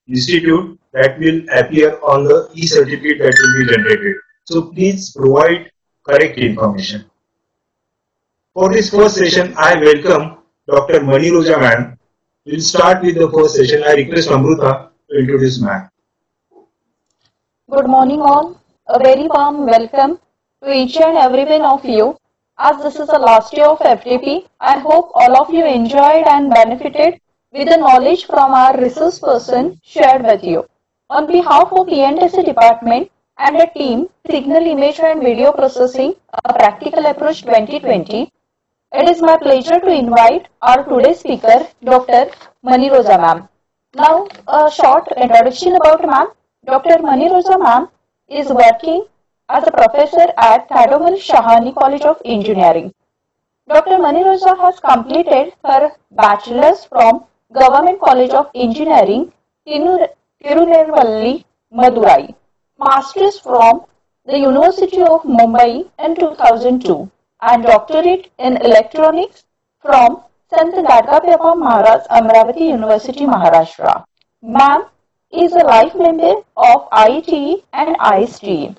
institute that will appear on the e-certificate that will be generated. So please provide correct information. For this first session, I welcome Dr. Maniroja ma'am. We'll start with the first session. I request Amruta to introduce ma'am. Good morning all. A very warm welcome to each and every one of you. As this is the last day of FTP, I hope all of you enjoyed and benefited with the knowledge from our resource person shared with you. On behalf of ENTC department and the team Signal Image and Video Processing, a Practical Approach 2020, it is my pleasure to invite our today's speaker, Dr. Maniroja ma'am. Now, a short introduction about ma'am. Dr. Maniroja ma'am is working as a professor at Thadomal Shahani College of Engineering. Dr. Maniroja has completed her bachelor's from Government College of Engineering, Tirunelveli, Madurai, master's from the University of Mumbai in 2002, and doctorate in electronics from Sant Gadgapeva Maharaj, Amravati University, Maharashtra. Ma'am is a life member of IETE and ISTE.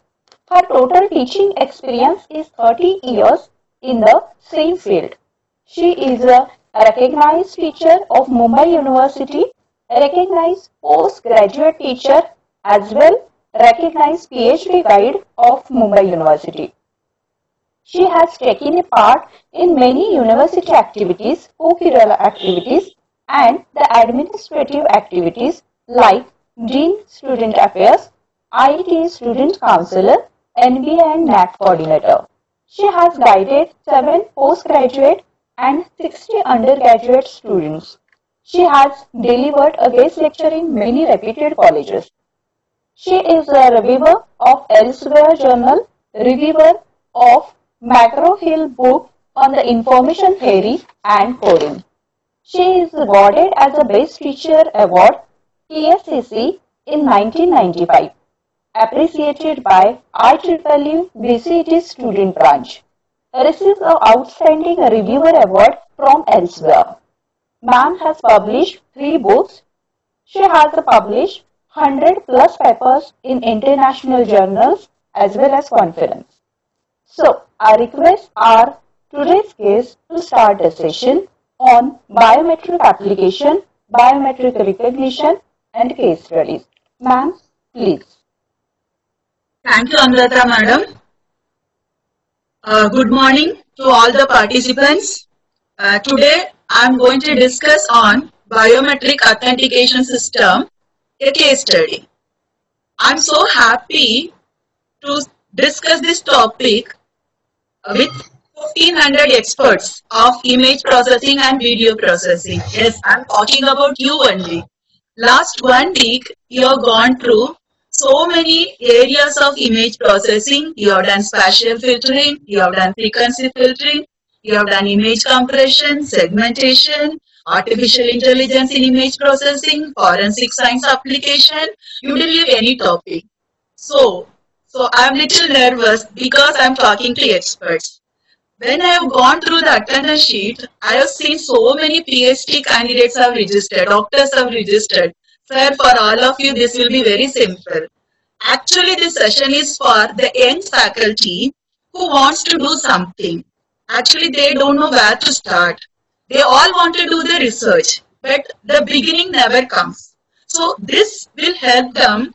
Her total teaching experience is 30 years in the same field. She is a recognized teacher of Mumbai University, a recognized postgraduate teacher, as well recognized PhD guide of Mumbai University. She has taken a part in many university activities, co-curricular activities, and the administrative activities like Dean Student Affairs, IET Student Counselor, NBA and NAC Coordinator. She has guided 7 postgraduate and 60 undergraduate students. She has delivered a guest lecture in many reputed colleges. She is a reviewer of Elsewhere Journal, reviewer of McGraw-Hill book on the information theory and coding. She is awarded as a Best Teacher Award TSCC in 1995, appreciated by IEEE VCT Student Branch. Received an Outstanding Reviewer Award from Elsewhere. Ma'am has published 3 books. She has published 100 plus papers in international journals as well as conferences. So, I request our today's guest to start the session on biometric application, biometric recognition, and case studies. Ma'am, please. Thank you, Amrita madam. Good morning to all the participants. Today, I am going to discuss on biometric authentication system, a case study. I am so happy to discuss this topic with 1500 experts of image processing and video processing. Yes, I'm talking about you only. Last 1 week, you have gone through so many areas of image processing. You have done spatial filtering, you have done frequency filtering, you have done image compression, segmentation, artificial intelligence in image processing, forensic science application. You didn't leave any topic. So I'm little nervous because I'm talking to experts. When I have gone through the attendance sheet, I have seen so many PhD candidates have registered, doctors have registered. Sir, for all of you, this will be very simple. Actually, this session is for the young faculty who wants to do something. Actually, they don't know where to start. They all want to do the research, but the beginning never comes. So this will help them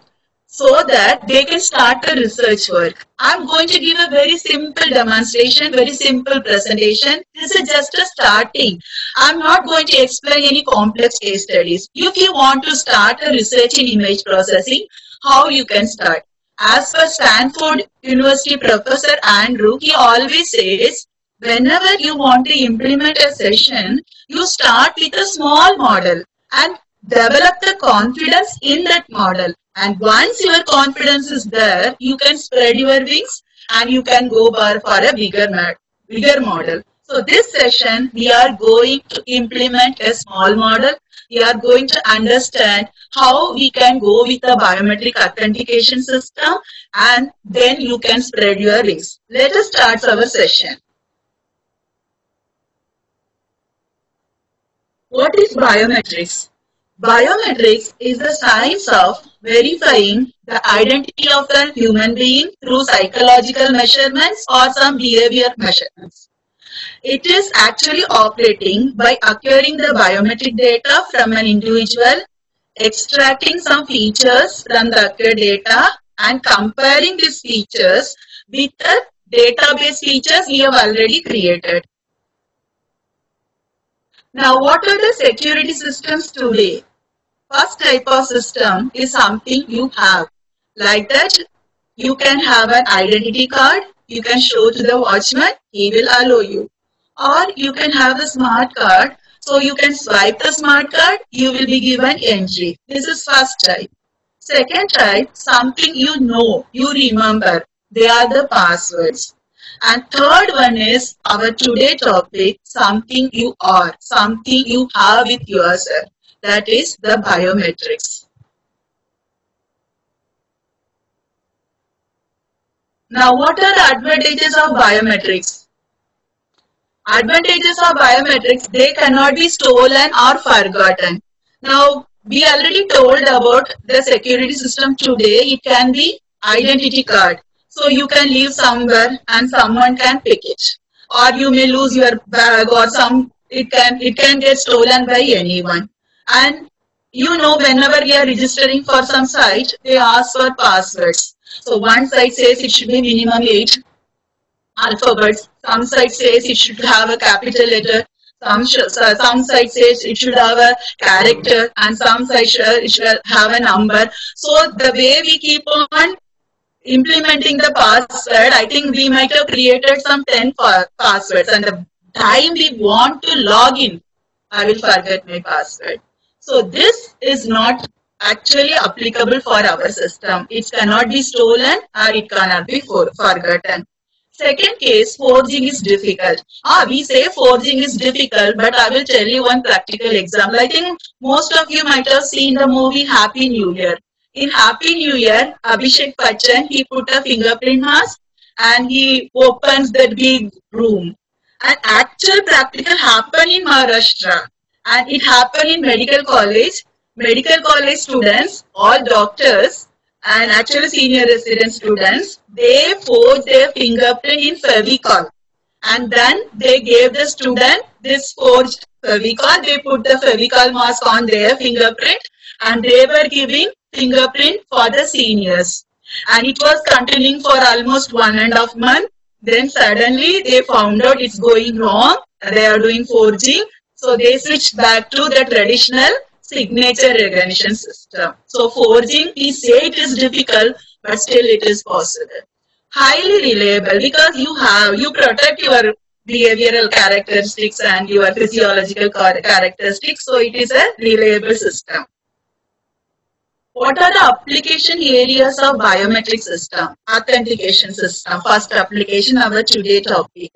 so that they can start the research work. I'm going to give a very simple demonstration, very simple presentation. This is just a starting. I'm not going to explain any complex case studies. If you want to start a research in image processing, how you can start? As per Stanford University Professor Andrew, he always says, whenever you want to implement a session, you start with a small model and develop the confidence in that model. And once your confidence is there, you can spread your wings and you can go for a bigger model. So this session, we are going to implement a small model. We are going to understand how we can go with a biometric authentication system, and then you can spread your wings. Let us start our session. What is biometrics? Biometrics is the science of verifying the identity of a human being through psychological measurements or some behavior measurements. It is actually operating by acquiring the biometric data from an individual, extracting some features from the acquired data and comparing these features with the database features we have already created. Now, what are the security systems today? First type of system is something you have. Like that, you can have an identity card, you can show to the watchman, he will allow you. Or you can have a smart card, so you can swipe the smart card, you will be given entry. This is first type. Second type, something you know, you remember. They are the passwords. And third one is our today topic, something you are, something you have with yourself. That is the biometrics. Now, what are the advantages of biometrics? Advantages of biometrics, they cannot be stolen or forgotten. Now, we already told about the security system today. It can be identity card. So you can leave somewhere and someone can pick it. Or you may lose your bag or it can get stolen by anyone. And you know, whenever we are registering for some site, they ask for passwords. So one site says it should be minimum 8 alphabets. Some site says it should have a capital letter. Some site says it should have a character, and some site it should have a number. So the way we keep on implementing the password, I think we might have created some 10 passwords, and the time we want to log in, I will forget my password. So this is not actually applicable for our system. It cannot be stolen or it cannot be forgotten. Second case, forging is difficult. We say forging is difficult, but I will tell you one practical example. I think most of you might have seen the movie Happy New Year. In Happy New Year, Abhishek Bachchan, he put a fingerprint mask and he opens that big room. And actual practical happened in Maharashtra. And it happened in medical college. Medical college students, all doctors, and actually senior resident students, they forged their fingerprint in Fevicol. And then they gave the student this forged Fevicol. They put the Fevicol mask on their fingerprint and they were giving fingerprint for the seniors. And it was continuing for almost 1.5 months. Then suddenly they found out it's going wrong. They are doing forging. So they switched back to the traditional signature recognition system. So forging, we say it is difficult, but still it is possible. Highly reliable because you protect your behavioral characteristics and your physiological characteristics. So it is a reliable system. What are the application areas of biometric system? Authentication system, first application, our today topic.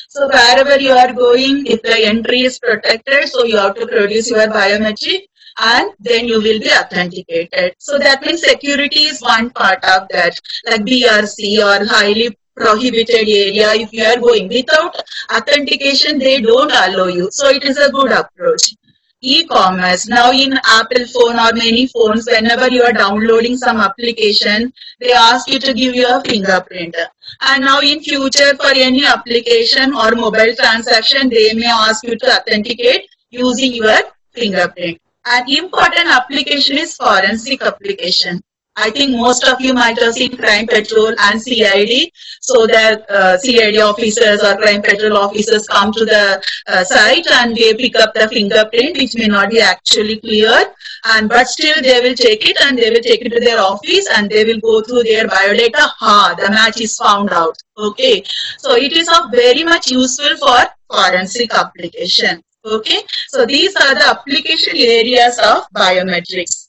So wherever you are going, if the entry is protected, so you have to produce your biometric and then you will be authenticated. So that means security is one part of that, like BRC or highly prohibited area. If you are going without authentication, they don't allow you. So it is a good approach. E-commerce. Now in Apple phone or many phones, whenever you are downloading some application, they ask you to give your fingerprint. And now in future for any application or mobile transaction, they may ask you to authenticate using your fingerprint. An important application is forensic application. I think most of you might have seen Crime Patrol and CID. So the CID officers or Crime Patrol officers come to the site and they pick up the fingerprint, which may not be actually clear. But still they will take it and they will take it to their office and they will go through their biodata. The match is found out. Okay. So it is very much useful for forensic application. Okay. So these are the application areas of biometrics.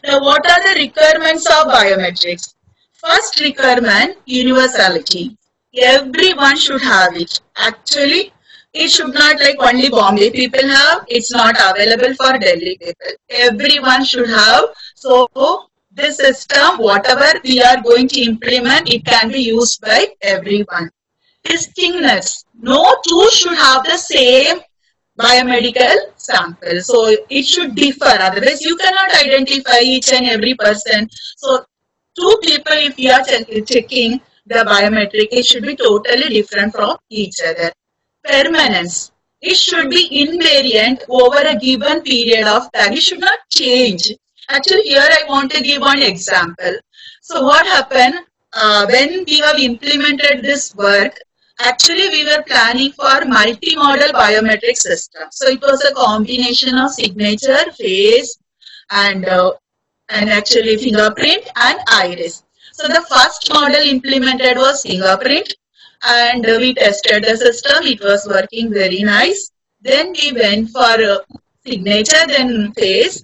Now, what are the requirements of biometrics? First requirement, universality. Everyone should have it. Actually, it should not like only Bombay people have. It's not available for Delhi people. Everyone should have. So, this system, whatever we are going to implement, it can be used by everyone. Distinctness. No two should have the same biomedical sample. So it should differ, otherwise you cannot identify each and every person. So two people, if you are checking the biometric, it should be totally different from each other. Permanence. It should be invariant over a given period of time. It should not change. Actually, here I want to give one example. So what happened when we have implemented this work? Actually, we were planning for multi-modal biometric system. So it was a combination of signature, face, and actually fingerprint and iris. So the first model implemented was fingerprint, and we tested the system. It was working very nice. Then we went for signature, then face.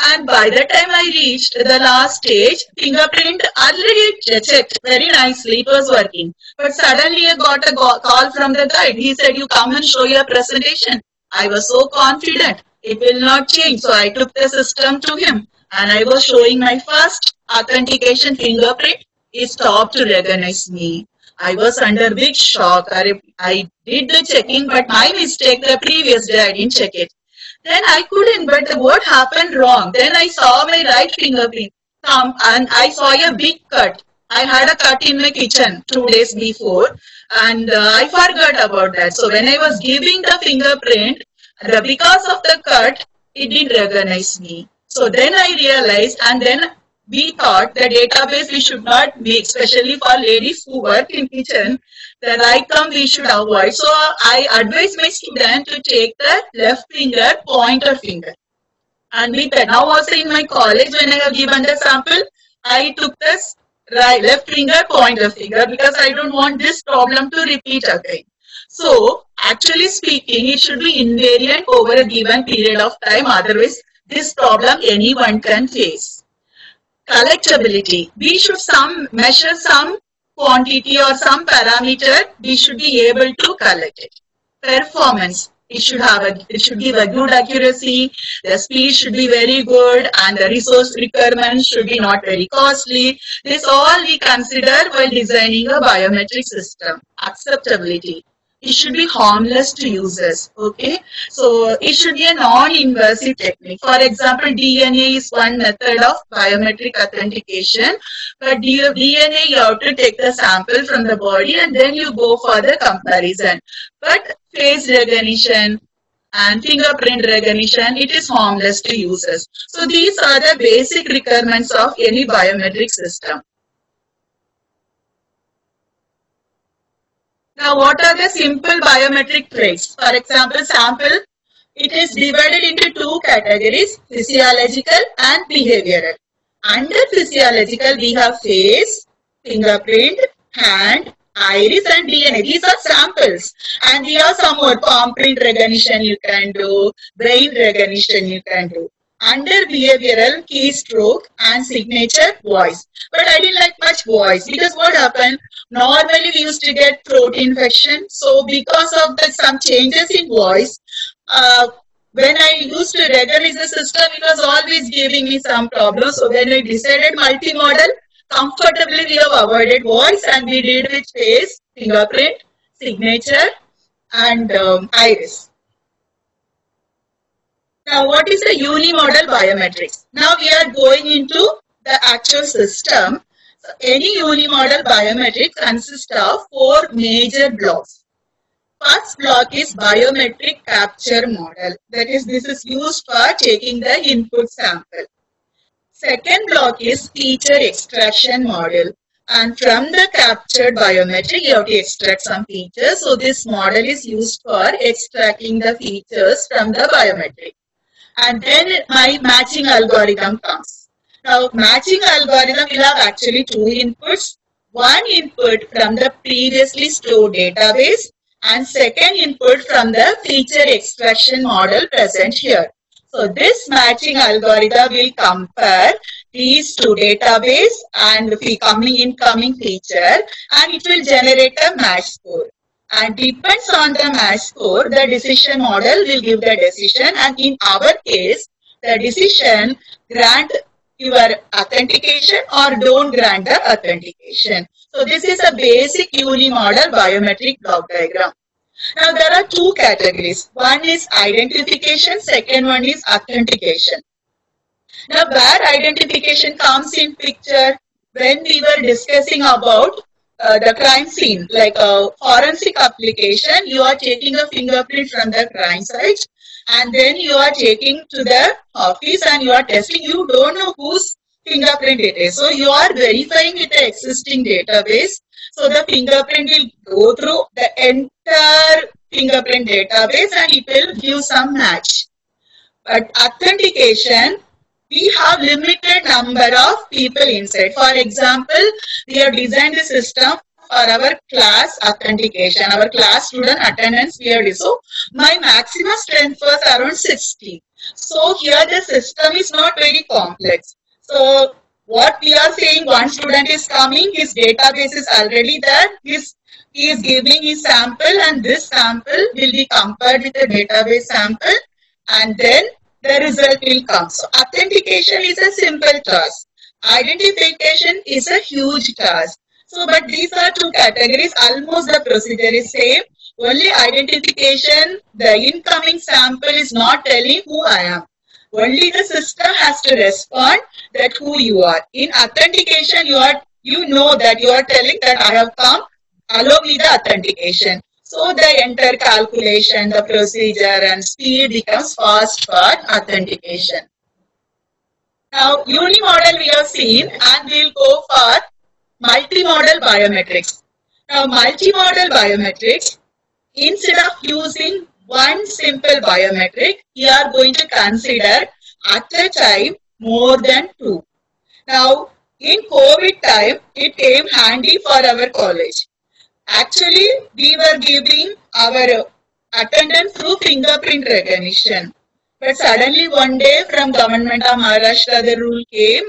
And by the time I reached the last stage, fingerprint already checked very nicely. It was working. But suddenly I got a call from the guide. He said, you come and show your presentation. I was so confident it will not change. So I took the system to him and I was showing my first authentication fingerprint. He stopped to recognize me. I was under big shock. I did the checking, but my mistake the previous day I didn't check it. Then I couldn't, but what happened wrong? Then I saw my right fingerprint thumb and I saw a big cut. I had a cut in my kitchen 2 days before and I forgot about that. So when I was giving the fingerprint, because of the cut, it didn't recognize me. So then I realized, and then we thought the database we should not make, especially for ladies who work in kitchen, the right thumb we should avoid. So I advise my student to take the left finger, pointer finger. And with that, now also in my college, when I have given the sample, I took this left finger, pointer finger, because I don't want this problem to repeat again. So actually speaking, it should be invariant over a given period of time. Otherwise, this problem anyone can face. Collectability. We should measure some quantity or some parameter. We should be able to collect it. Performance. It should give a good accuracy. The speed should be very good, and the resource requirements should be not very costly. This all we consider while designing a biometric system. Acceptability. It should be harmless to users. Okay, so it should be a non-invasive technique. For example, DNA is one method of biometric authentication. But DNA, you have to take the sample from the body and then you go for the comparison. But face recognition and fingerprint recognition, it is harmless to users. So these are the basic requirements of any biometric system. Now, what are the simple biometric traits? For example, sample, it is divided into two categories, physiological and behavioral. Under physiological, we have face, fingerprint, hand, iris and DNA. These are samples. And we have some more palm print recognition you can do, brain recognition you can do. Under behavioral, keystroke and signature, voice. But I didn't like much voice because what happened? Normally we used to get throat infection. So because of some changes in voice, when I used to recognize the system, it was always giving me some problems. So when I decided multi-modal, comfortably we have avoided voice and we did with face, fingerprint, signature and iris. Now, what is the unimodal biometrics? Now we are going into the actual system. So, any unimodal biometrics consists of 4 major blocks. First block is biometric capture model. That is, this is used for taking the input sample. Second block is feature extraction model. And from the captured biometric, you have to extract some features. So, this model is used for extracting the features from the biometric. And then my matching algorithm comes. Now, matching algorithm will have actually 2 inputs. One input from the previously stored database and second input from the feature extraction model present here. So, this matching algorithm will compare these 2 database and the incoming feature and it will generate a match score. And depends on the match score, the decision model will give the decision. And in our case, the decision grant your authentication or don't grant the authentication. So this is a basic unimodal biometric block diagram. Now there are two categories. One is identification, second one is authentication. Now where identification comes in picture, when we were discussing about the crime scene, like a forensic application, you are taking a fingerprint from the crime site and then you are taking to the office and you are testing. You don't know whose fingerprint it is. So you are verifying with the existing database. So the fingerprint will go through the entire fingerprint database and it will give some match. But authentication, we have limited number of people inside. For example, we have designed the system for our class authentication, our class student attendance we have. So my maximum strength was around 60. So here the system is not very complex. So what we are saying, one student is coming, his database is already there, he is giving his sample and this sample will be compared with the database sample and then the result will come. So authentication is a simple task. Identification is a huge task. So but these are two categories, almost the procedure is same. Only identification, the incoming sample is not telling who I am. Only the system has to respond that who you are. In authentication, you know that you are telling that I have come, allow me the authentication. So the entire calculation, the procedure and speed becomes fast for authentication. Now unimodal we have seen and we'll go for multimodal biometrics. Now multimodal biometrics, instead of using one simple biometric, we are going to consider at a time more than two. Now, in COVID time, it came handy for our college. Actually, we were giving our attendance through fingerprint recognition. But suddenly one day from Government of Maharashtra, the rule came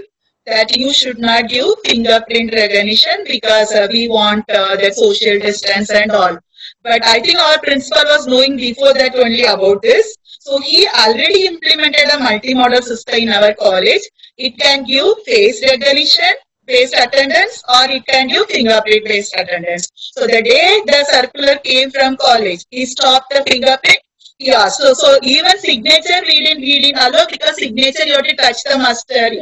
that you should not give fingerprint recognition because we want the social distance and all. But I think our principal was knowing before that only about this. So he already implemented a multimodal system in our college. It can give face recognition based attendance or it can give fingerprint based attendance. So the day the circular came from college, he stopped the fingerprint. Yeah, so even signature we didn't allow because signature you have to touch the mustard.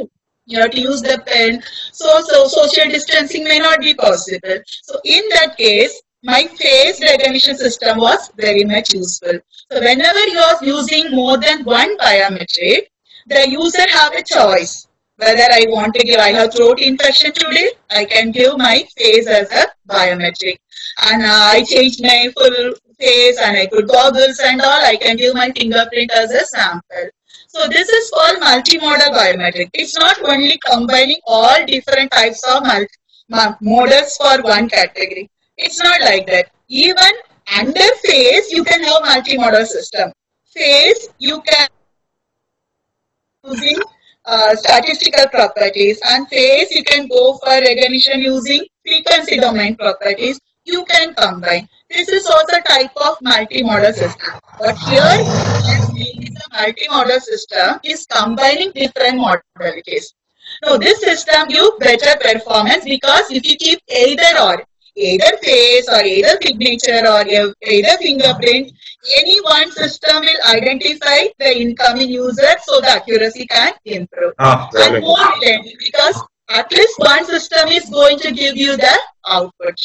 You have to use the pen. So social distancing may not be possible. So in that case, my face recognition system was very much useful. So whenever you are using more than one biometric, the user have a choice. Whether I want to give, I have throat infection today, I can give my face as a biometric. And I changed my full face and I put goggles and all, I can give my fingerprint as a sample. So this is called multimodal biometric. It's not only combining all different types of models for one category. It's not like that. Even under face, you can have multimodal system. Face, you can using statistical properties, and face, you can go for recognition using frequency domain properties. You can combine. This is also a type of multimodal system. But here, the multimodal system is combining different modalities. Now, this system gives better performance because if you keep either face or either signature or either fingerprint, any one system will identify the incoming user so the accuracy can improve. And more reliable because at least one system is going to give you the output.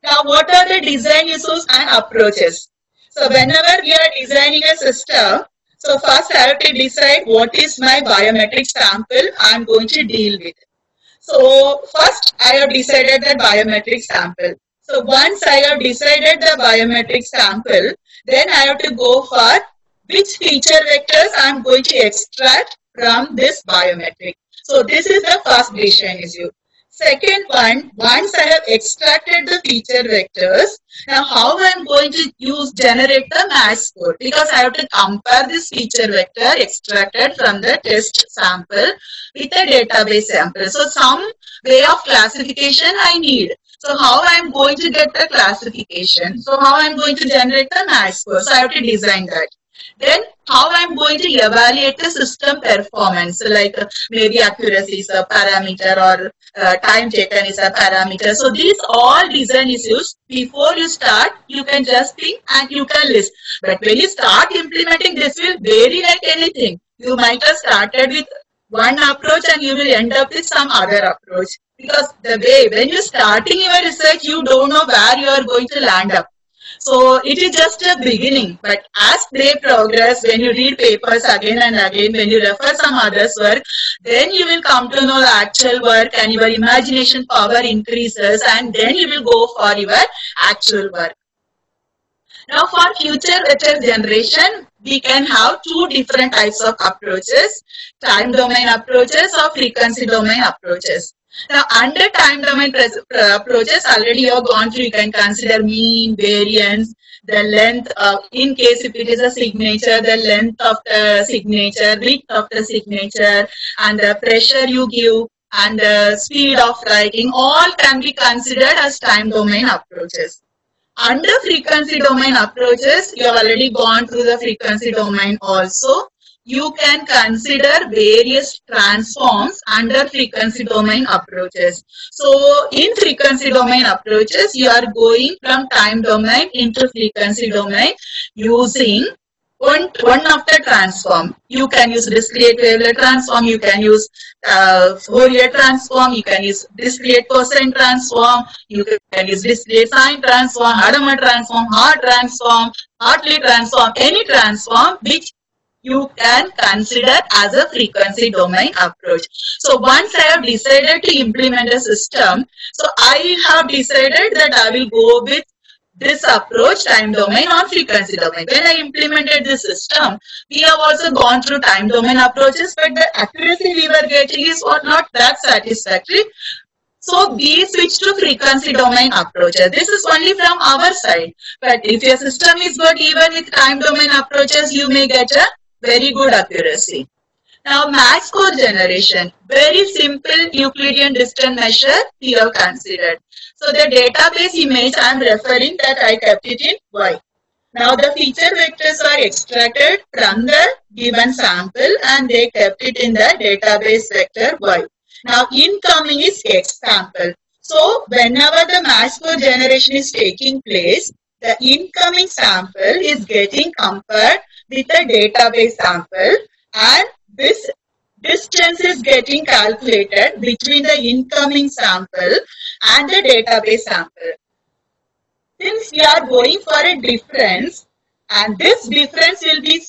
Now, what are the design issues and approaches? So, whenever we are designing a system, so first I have to decide what is my biometric sample I am going to deal with. So first I have decided the biometric sample. So once I have decided the biometric sample, then I have to go for which feature vectors I am going to extract from this biometric. So this is the first decision issue. Second one, once I have extracted the feature vectors, now how I am going to generate the match score, because I have to compare this feature vector extracted from the test sample with the database sample. So some way of classification I need. So how I am going to get the classification? So how I am going to generate the match score? So I have to design that. Then how I'm going to evaluate the system performance, like maybe accuracy is a parameter or time taken is a parameter. So these all design issues, before you start, you can just think and you can list. But when you start implementing, this will vary like anything. You might have started with one approach and you will end up with some other approach. Because the way, when you're starting your research, you don't know where you are going to land up. So it is just a beginning, but as they progress, when you read papers again and again, when you refer some others' work, then you will come to know the actual work and your imagination power increases, and then you will go for your actual work. Now for future vector generation, we can have two different types of approaches, time domain approaches or frequency domain approaches. Now, under time domain approaches, already you have gone through, you can consider mean, variance, the length of, in case if it is a signature, the length of the signature, width of the signature, and the pressure you give, and the speed of writing, all can be considered as time domain approaches. Under frequency domain approaches, you have already gone through the frequency domain also. You can consider various transforms under frequency domain approaches. So in frequency domain approaches, you are going from time domain into frequency domain using one of the transform. You can use discrete wavelet transform, you can use Fourier transform, you can use discrete cosine transform, you can use discrete sine transform, Hadamard transform, Hart transform, Hartley transform, any transform which you can consider as a frequency domain approach. So once I have decided to implement a system, so I have decided that I will go with this approach, time domain or frequency domain. When I implemented this system, we have also gone through time domain approaches, but the accuracy we were getting is not that satisfactory. So we switch to frequency domain approaches. This is only from our side. But if your system is good, even with time domain approaches, you may get a very good accuracy. Now match score generation, very simple Euclidean distance measure we have considered. So the database image I am referring that I kept it in Y. Now the feature vectors are extracted from the given sample and they kept it in the database vector Y. Now incoming is X sample. So whenever the match score generation is taking place, the incoming sample is getting compared with the database sample and this distance is getting calculated between the incoming sample and the database sample. Since we are going for a difference and this difference will be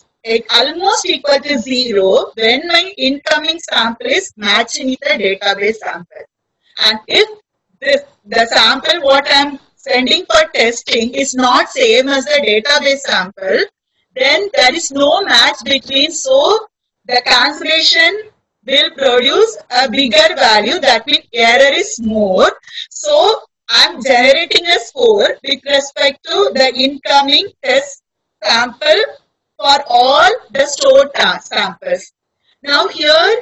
almost equal to 0 when my incoming sample is matching with the database sample. And if the sample what I am sending for testing is not same as the database sample, then there is no match between, so the cancellation will produce a bigger value, that means error is more. So I am generating a score with respect to the incoming test sample for all the stored samples. Now here,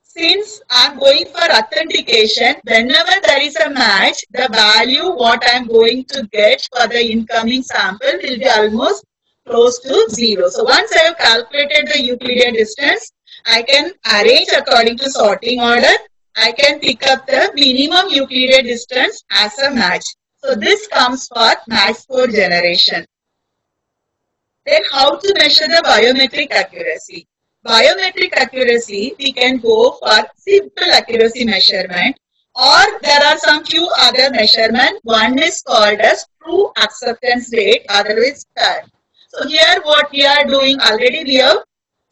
since I am going for authentication, whenever there is a match, the value what I am going to get for the incoming sample will be almost close to 0. So once I have calculated the Euclidean distance, I can arrange according to sorting order. I can pick up the minimum Euclidean distance as a match. So this comes for match score generation. Then how to measure the biometric accuracy? Biometric accuracy, we can go for simple accuracy measurement, or there are some few other measurement. One is called as true acceptance rate, otherwise TAR. So here what we are doing, already we have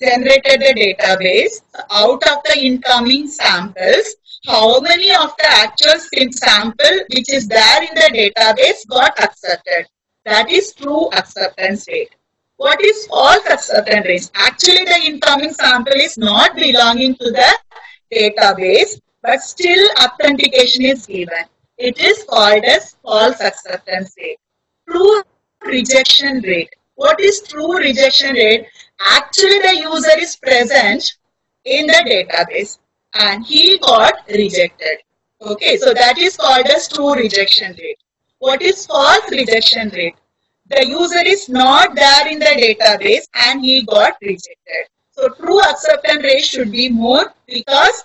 generated the database. Out of the incoming samples, how many of the actual sample which is there in the database got accepted? That is true acceptance rate. What is false acceptance rate? Actually the incoming sample is not belonging to the database, but still authentication is given. It is called as false acceptance rate. True rejection rate. What is true rejection rate? Actually the user is present in the database and he got rejected. Okay, so that is called as true rejection rate. What is false rejection rate? the user is not there in the database and he got rejected. So true acceptance rate should be more because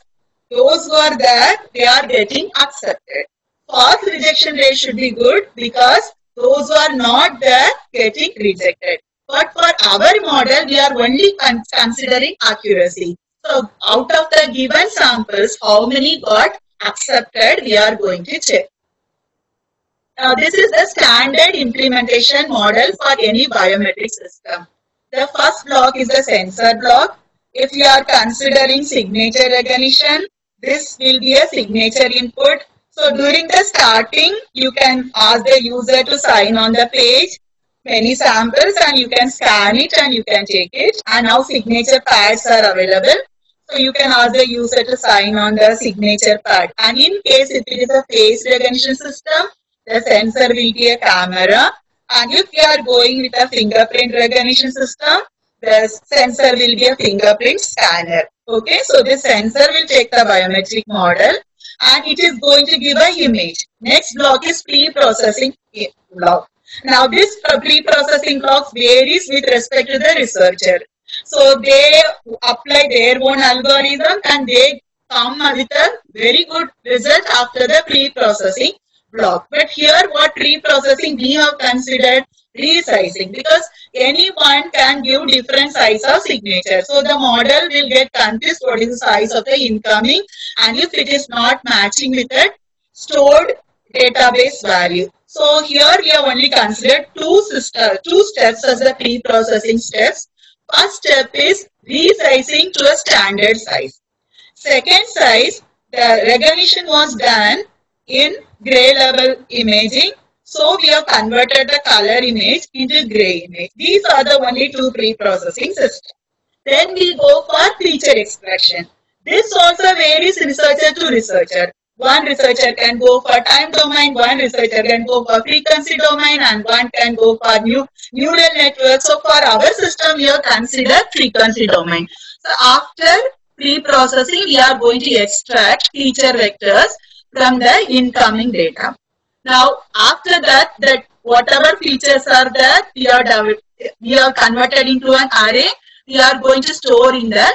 those who are there, they are getting accepted. False rejection rate should be good because those who are not there getting rejected. But for our model, we are only considering accuracy. So out of the given samples, how many got accepted, we are going to check. Now this is the standard implementation model for any biometric system. The first block is the sensor block. If you are considering signature recognition, this will be a signature input. So during the starting, you can ask the user to sign on the page, many samples, and you can scan it and you can take it. And now signature pads are available. So you can ask the user to sign on the signature pad. And in case if it is a face recognition system, the sensor will be a camera. And if you are going with a fingerprint recognition system, the sensor will be a fingerprint scanner. Okay, so this sensor will take the biometric model and it is going to give an image. Next block is pre-processing block. Now this pre-processing block varies with respect to the researcher. So they apply their own algorithm and they come with a very good result after the pre-processing block. But here what pre-processing we have considered resizing because anyone can give different size of signature. So the model will get confused what is the size of the incoming and if it is not matching with the stored database value. So here we have only considered two steps as the pre-processing steps. First step is resizing to a standard size. Second size, the recognition was done in gray level imaging. So we have converted the color image into gray image. These are the only two pre-processing systems. Then we go for feature extraction. This also varies researcher to researcher. One researcher can go for time domain, one researcher can go for frequency domain, and one can go for neural network. So for our system, we have considered frequency domain. So after pre-processing, we are going to extract feature vectors from the incoming data. Now after that, whatever features are there, we are converted into an array. We are going to store in the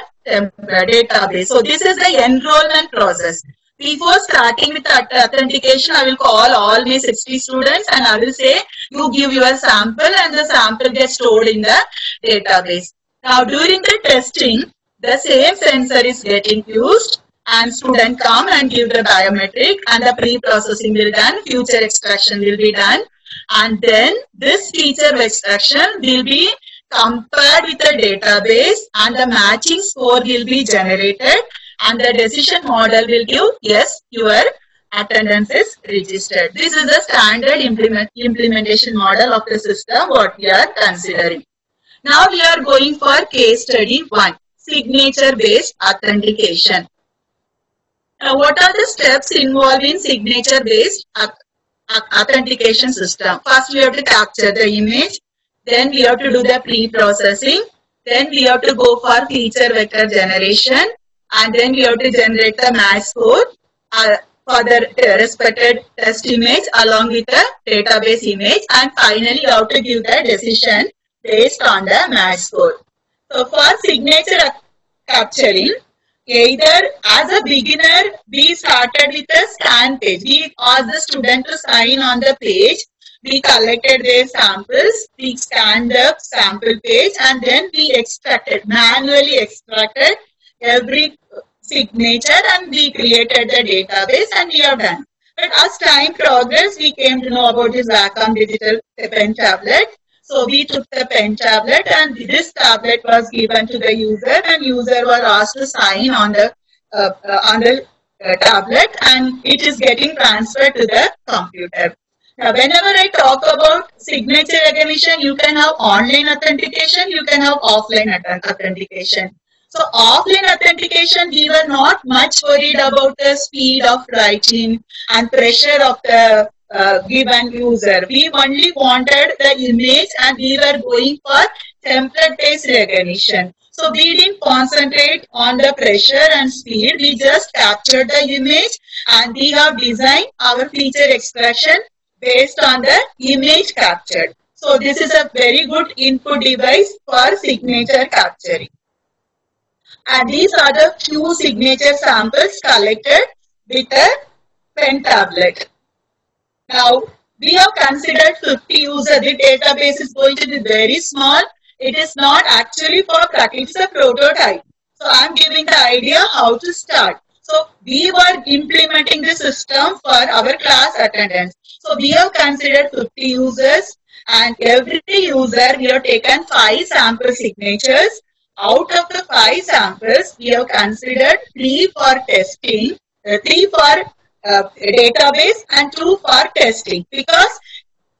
database. So this is the enrollment process. Before starting with authentication, I will call all my 60 students and I will say, you give your sample and the sample gets stored in the database. Now during the testing, the same sensor is getting used and student come and give the biometric and the pre-processing will be done, future extraction will be done, and then this feature extraction will be compared with the database and the matching score will be generated and the decision model will give, yes, your attendance is registered. This is the standard implementation model of the system what we are considering. Now we are going for case study 1, signature based authentication. Now, what are the steps involved in signature-based authentication system? First, we have to capture the image. Then we have to do the pre-processing. Then we have to go for feature vector generation. And then we have to generate the match score for the respected test image along with the database image. And finally, you have to give the decision based on the match score. So, for signature capturing, either as a beginner, we started with a scan page. We asked the student to sign on the page. We collected their samples. We scanned the sample page and then we manually extracted every signature and we created the database and we are done. But as time progressed, we came to know about this Wacom digital pen tablet. So we took the pen tablet and this tablet was given to the user and user was asked to sign on the tablet and it is getting transferred to the computer. Now whenever I talk about signature recognition, you can have online authentication, you can have offline authentication. So offline authentication, we were not much worried about the speed of writing and pressure of the given user. We only wanted the image and we were going for template-based recognition. So we didn't concentrate on the pressure and speed. We just captured the image and we have designed our feature extraction based on the image captured. So So this is a very good input device for signature capturing. And these are the few signature samples collected with a pen tablet. Now, we have considered 50 users. The database is going to be very small. It is not actually for practice, it's a prototype. So I'm giving the idea how to start. So we were implementing the system for our class attendance. So we have considered 50 users, and every user we have taken 5 sample signatures. Out of the 5 samples, we have considered 3 for testing, 3 for database and 2 for testing. Because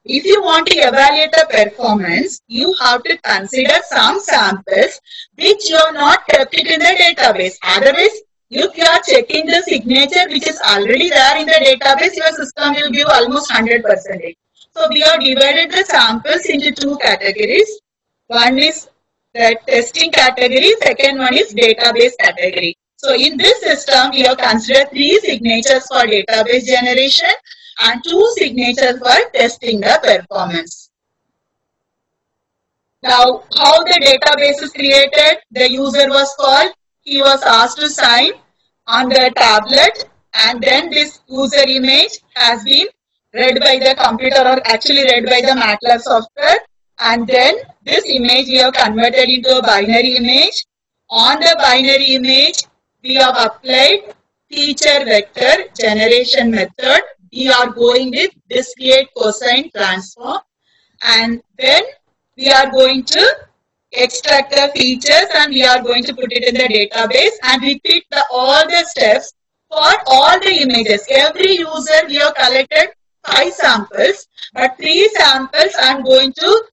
if you want to evaluate the performance, you have to consider some samples which you have not kept it in the database. Otherwise, if you are checking the signature which is already there in the database, your system will give almost 100%. So we have divided the samples into 2 categories. One is the testing category, second one is database category. So in this system, we have considered 3 signatures for database generation and 2 signatures for testing the performance. Now, how the database is created? The user was called, he was asked to sign on the tablet, and then this user image has been read by the computer, or actually read by the MATLAB software, and then this image we have converted into a binary image. On the binary image, we have applied feature vector generation method. We are going with discrete cosine transform, and then we are going to extract the features and we are going to put it in the database and repeat all the steps for all the images. Every user we have collected 5 samples, but 3 samples I am going to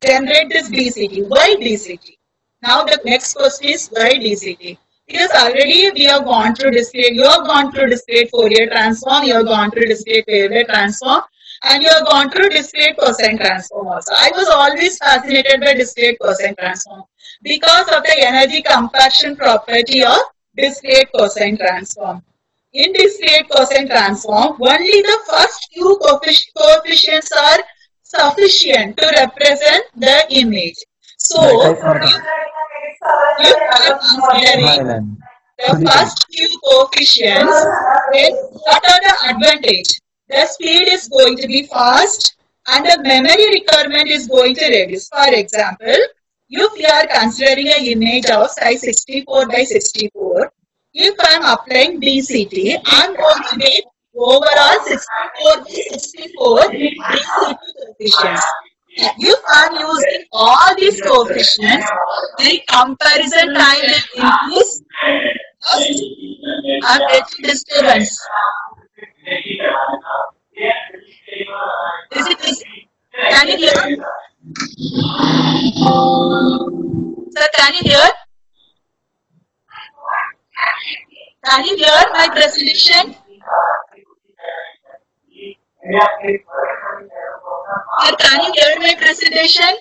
generate this DCT. Why DCT? Now the next question is why DCT? Because already we have gone through discrete, you have gone through discrete Fourier transform, you have gone through discrete Taylor transform, and you have gone through discrete cosine transform also. I was always fascinated by discrete cosine transform because of the energy compaction property of discrete cosine transform. In discrete cosine transform, only the first few coefficients are sufficient to represent the image. So, if I am considering the first few coefficients, then what are the advantage? The speed is going to be fast and the memory requirement is going to reduce. For example, if you are considering an image of size 64 by 64, if I am applying DCT, I am going to get overall 64 by 64 DCT coefficients. If I am using all these coefficients, the comparison time will increase. I am getting disturbance. Is it? Can you hear? Sir, can you hear? Can you hear my presentation? Sir, can you hear my presentation?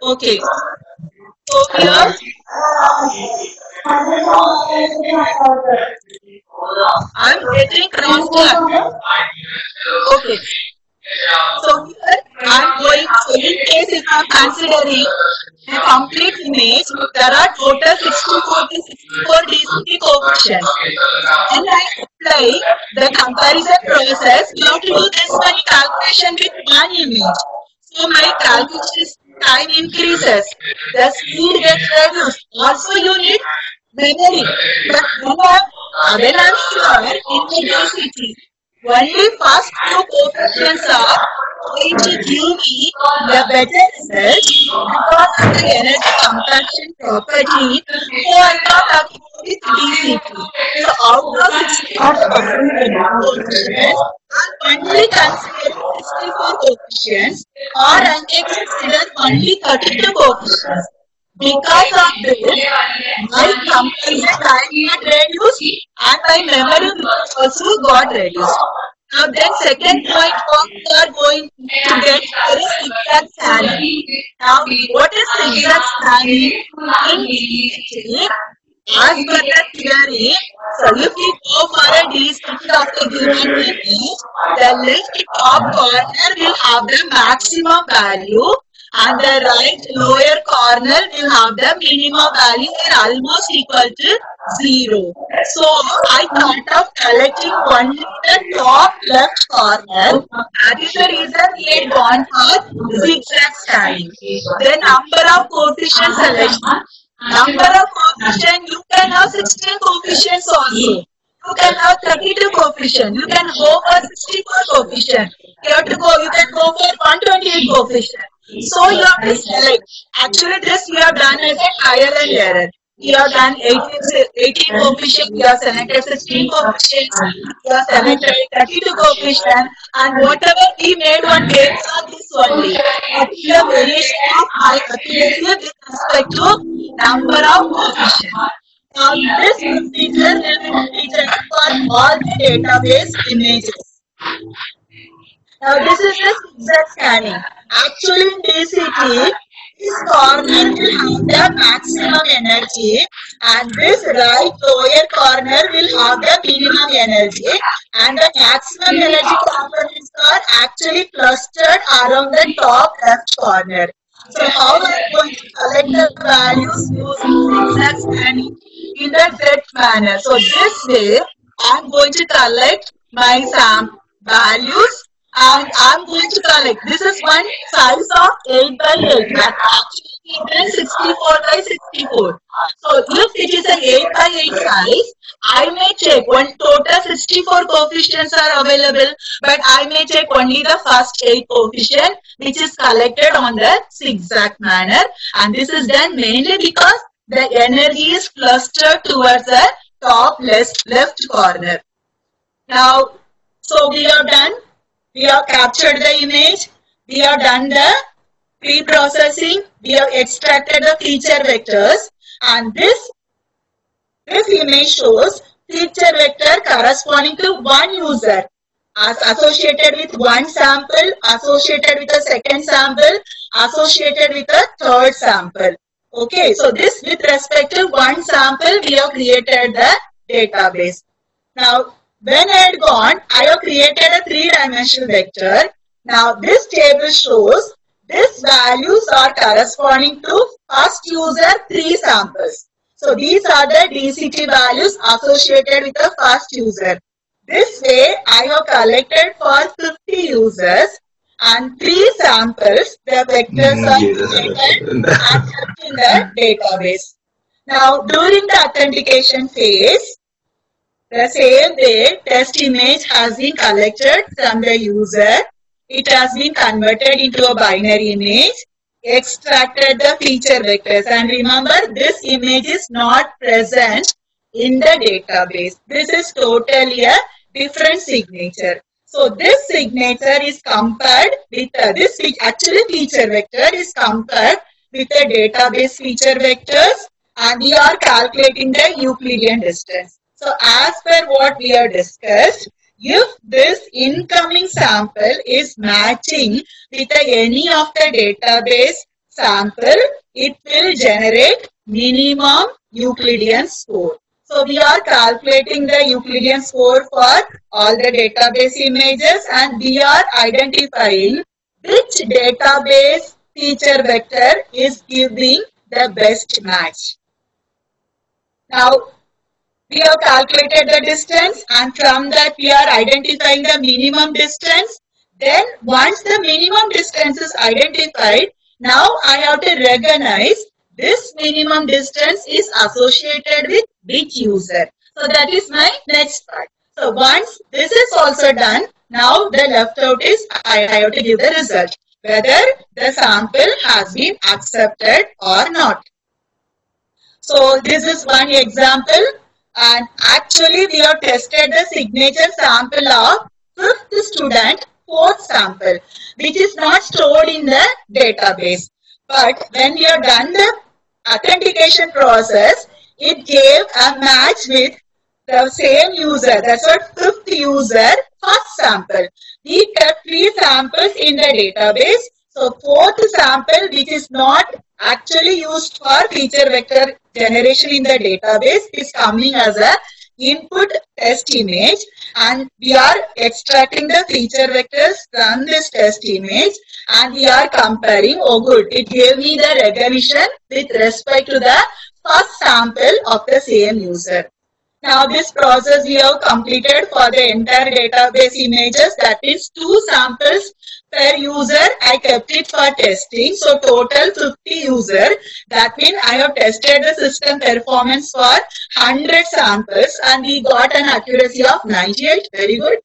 Okay. So here, I'm getting crosstalk. Okay. So here I'm going, so in case if I'm considering the complete image, there are total 64 to 64 DCT coefficients. When I apply the comparison process, you have to do this many calculation with one image. So my calculation time increases, the speed gets reduced. Also you need memory. But when I'm sure in the DCT, only first few coefficients are going to give me the better result because of the energy compaction property. So I thought about with DCT. So out of 64 coefficients, I'm only considering 64 coefficients, or I can consider only 32 coefficients. Because of this, my comparison time got reduced and my memory also got reduced. Now then second point, what we are going to get is zigzag scanning. Now what is zigzag scanning? In DCT, As per the theory, so if we go for a DCT of the given image, the left top corner will have the maximum value and the right lower corner will have the minimum value. They are almost equal to 0. So I thought of collecting only the top left corner. That is the reason we had gone for zigzag scanning. The number of coefficient selection. Number of coefficient, you can have 16 coefficients also. You can have 32 coefficient. You can go for 64 coefficient. You can go for 128 coefficient. So you have to select. Actually, this you have done as a trial and error. You have done 18 coefficient, you have selected 16 coefficients, you have selected 32 coefficient, and whatever we made one based on this only. That is the variation of high accuracy with respect to number of coefficients. Now, this procedure will be repeated for all the database images. Now, this is the zigzag scanning. Actually, in DCT, this corner will have the maximum energy and this right lower corner will have the minimum energy, and the maximum energy components are actually clustered around the top left corner. So how I am going to collect the values using zigzag scanning in the Z manner. So this way I am going to collect my values and I am going to collect. This is one size of 8 by 8. That actually is 64 by 64. So if it is an 8 by 8 size, I may check one total 64 coefficients are available, but I may check only the first 8 coefficient which is collected on the zigzag manner, and this is done mainly because the energy is clustered towards the top left corner. Now, so we are done. We have captured the image, we have done the pre-processing, we have extracted the feature vectors, and this image shows feature vector corresponding to one user as associated with one sample, associated with a second sample, associated with a third sample. Okay, so this with respect to one sample, we have created the database. Now, when I had gone, I have created a 3-dimensional vector. Now, this table shows these values are corresponding to first user 3 samples. So, these are the DCT values associated with the first user. This way, I have collected for 50 users and 3 samples. The vectors are created and kept in the database. Now, during the authentication phase, the same way test image has been collected from the user. It has been converted into a binary image, extracted the feature vectors, and remember this image is not present in the database. This is totally a different signature. So this signature is compared with this actually feature vector is compared with the database feature vectors, and we are calculating the Euclidean distance. So as per what we have discussed, if this incoming sample is matching with any of the database sample, it will generate minimum Euclidean score. So we are calculating the Euclidean score for all the database images, and we are identifying which database feature vector is giving the best match. Now, we have calculated the distance, and from that we are identifying the minimum distance. Then once the minimum distance is identified, now I have to recognize this minimum distance is associated with which user. So that is my next part. So once this is also done, now the left out is I have to give the result, whether the sample has been accepted or not. So this is one example. And actually we have tested the signature sample of 5th student 4th sample, which is not stored in the database. But when we have done the authentication process, it gave a match with the same user. That's what 5th user 1st sample. We kept 3 samples in the database. So 4th sample, which is not actually used for feature vector generation in the database is coming as a input test image, and we are extracting the feature vectors from this test image, and we are comparing. Oh good, it gave me the recognition with respect to the first sample of the same user. Now this process we have completed for the entire database images, that is 2 samples per user. I kept it for testing. So total 50 user. That means I have tested the system performance for 100 samples and we got an accuracy of 98. Very good.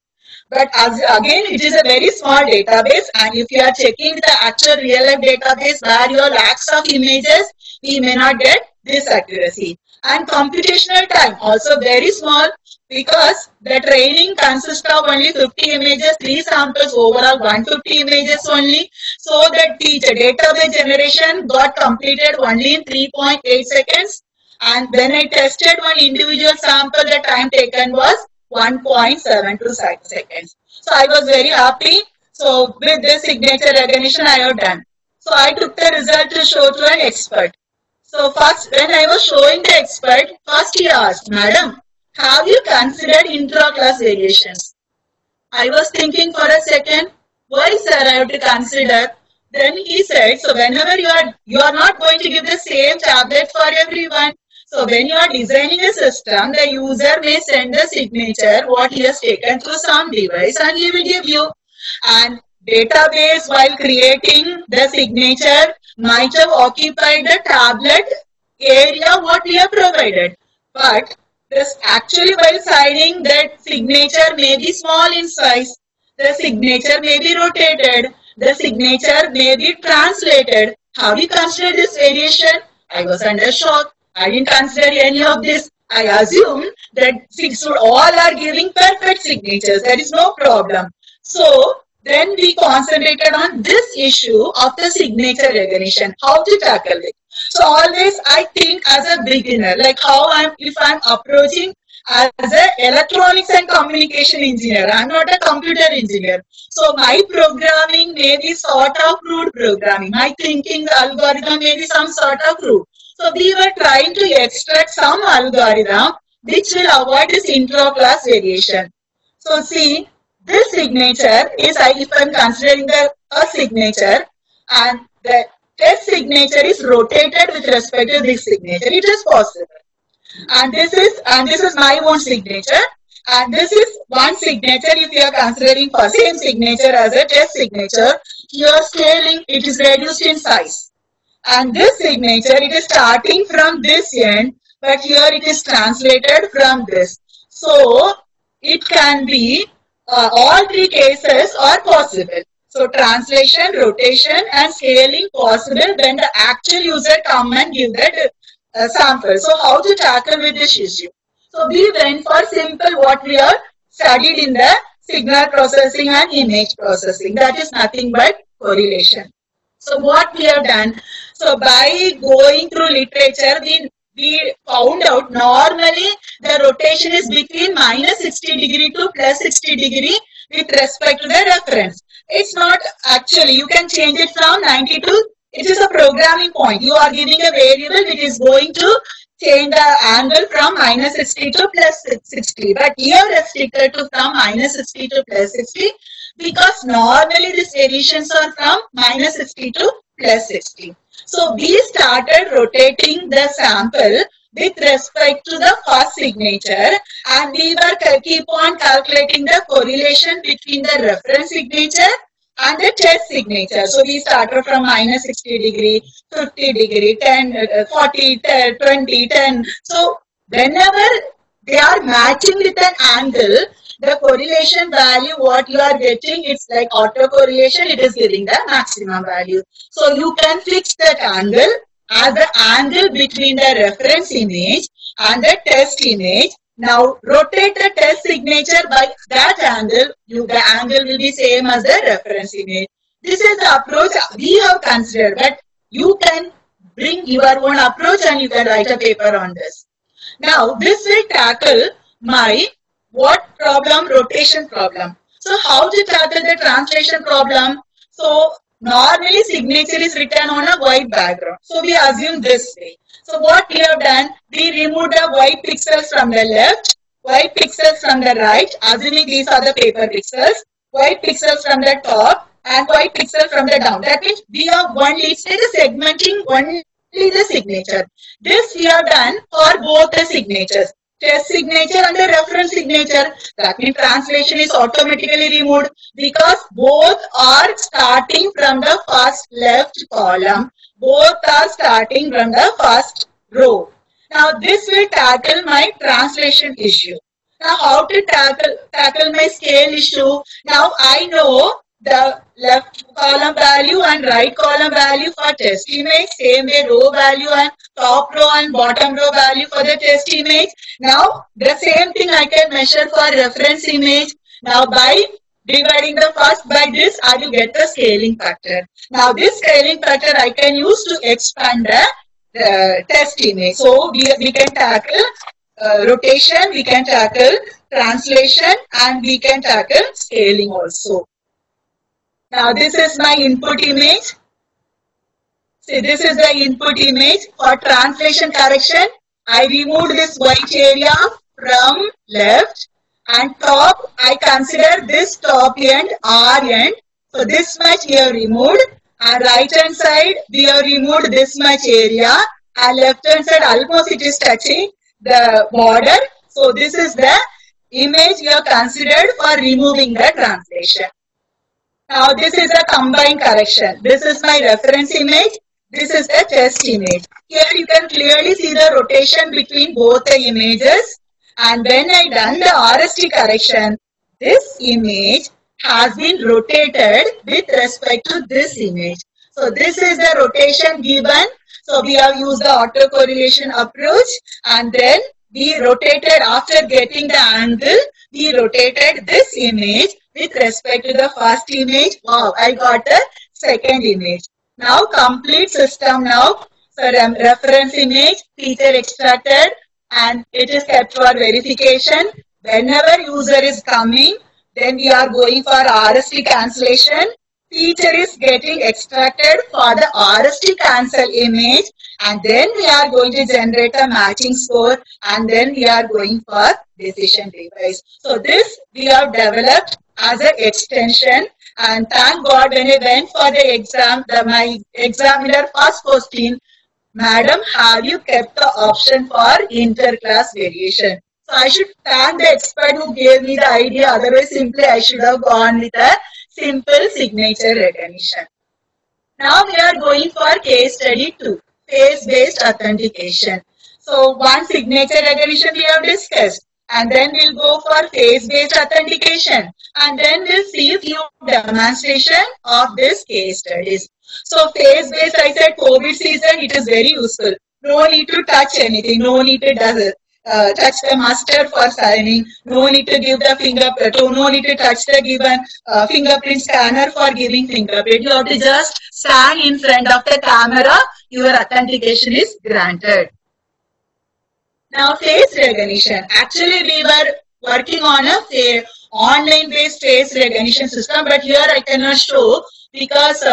But as again, it is a very small database, and if you are checking the actual real life database where you have lakhs of images, we may not get this accuracy. And computational time also very small, because the training consists of only 50 images, 3 samples, overall 150 images only. So that the database generation got completed only in 3.8 seconds. And when I tested one individual sample, the time taken was 1.72 seconds. So I was very happy. So with this signature recognition I have done. So I took the result to show to an expert. So first, when I was showing the expert, first he asked, "Madam, have you considered intra-class variations?" I was thinking for a second, why sir I have to consider? Then he said, so whenever you are not going to give the same tablet for everyone. So when you are designing a system, the user may send the signature, what he has taken through some device, and he will give you. And database, while creating the signature, might have occupied the tablet area what we have provided. But this actually, while signing, that signature may be small in size. The signature may be rotated. The signature may be translated. How do you consider this variation? I was under shock. I didn't consider any of this. I assumed that all are giving perfect signatures. There is no problem. So then we concentrated on this issue of the signature recognition, how to tackle it. So always I think as a beginner, like if I'm approaching as an electronics and communication engineer, I'm not a computer engineer. So my programming may be sort of crude programming. My thinking algorithm may be some sort of crude. So we were trying to extract some algorithm which will avoid this intra-class variation. So see, this signature is, if I'm considering a signature, and the test signature is rotated with respect to this signature, it is possible. And this is my own signature, and this is one signature. If you are considering for same signature as a test signature, here scaling, it is reduced in size. And this signature, it is starting from this end, but here it is translated from this. So it can be all 3 cases are possible. So translation, rotation and scaling possible when the actual user come and give that sample. So how to tackle with this issue? So we went for simple what we have studied in the signal processing and image processing. That is nothing but correlation. So what we have done, so by going through literature, we found out normally the rotation is between -60° to +60° with respect to the reference. It's not actually, you can change it from 90 to, it is a programming point. You are giving a variable which is going to change the angle from -60 to +60. But here restricted to from -60 to +60 because normally these variations are from -60 to +60. So we started rotating the sample with respect to the first signature, and we were keep on calculating the correlation between the reference signature and the test signature. So we started from -60°, 50°, 10, 40, 10, 20, 10. So whenever they are matching with an angle, the correlation value what you are getting, it's like autocorrelation, it is giving the maximum value. So you can fix that angle as the angle between the reference image and the test image. Now rotate the test signature by that angle, the angle will be same as the reference image. This is the approach we have considered, but you can bring your own approach and you can write a paper on this. Now this will tackle my what problem? Rotation problem. So how to tackle the translation problem? So Normally signature is written on a white background. So we assume this way. So what we have done, we removed the white pixels from the left, white pixels from the right, assuming these are the paper pixels, white pixels from the top and white pixel from the down. That means we have only, it is segmenting only the signature. This we have done for both the signatures. Test signature and the reference signature. That means translation is automatically removed because both are starting from the first left column. Both are starting from the first row. Now this will tackle my translation issue. Now how to tackle my scale issue? Now I know the left column value and right column value for test image, same way row value and top row and bottom row value for the test image. Now the same thing I can measure for reference image. Now by dividing the first by this, I will get the scaling factor. Now this scaling factor I can use to expand the test image. So we can tackle rotation, we can tackle translation, and we can tackle scaling also. Now this is my input image. See, this is the input image. For translation correction, I removed this white area from left, and top, I consider this top end, R end. So this much we have removed, and right hand side we have removed this much area, and left hand side almost it is touching the border. So this is the image we have considered for removing the translation. Now this is a combined correction. This is my reference image. This is the test image. Here you can clearly see the rotation between both the images. And when I done the RST correction, this image has been rotated with respect to this image. So this is the rotation given. So we have used the autocorrelation approach, and then we rotated, after getting the angle, we rotated this image with respect to the first image. Wow, I got the second image. Now complete system now. So reference image, feature extracted, and it is kept for verification. Whenever user is coming, then we are going for RST cancellation. Feature is getting extracted for the RST cancel image, and then we are going to generate a matching score, and then we are going for decision device. So this we have developed as an extension, and thank God when I went for the exam, my examiner first question, Madam, have you kept the option for interclass variation? So I should thank the expert who gave me the idea, otherwise simply I should have gone with a simple signature recognition. Now we are going for case study 2, face-based authentication. So one signature recognition we have discussed, and then we'll go for face-based authentication, and then we'll see a few demonstration of this case studies. So face-based, I said COVID season, it is very useful. No need to touch anything, no need to touch the mustard for signing, no need to give the fingerprint, no need to touch the given fingerprint scanner for giving fingerprint. You have to just stand in front of the camera, your authentication is granted. Now face recognition. Actually we were working on a online based face recognition system, but here I cannot show because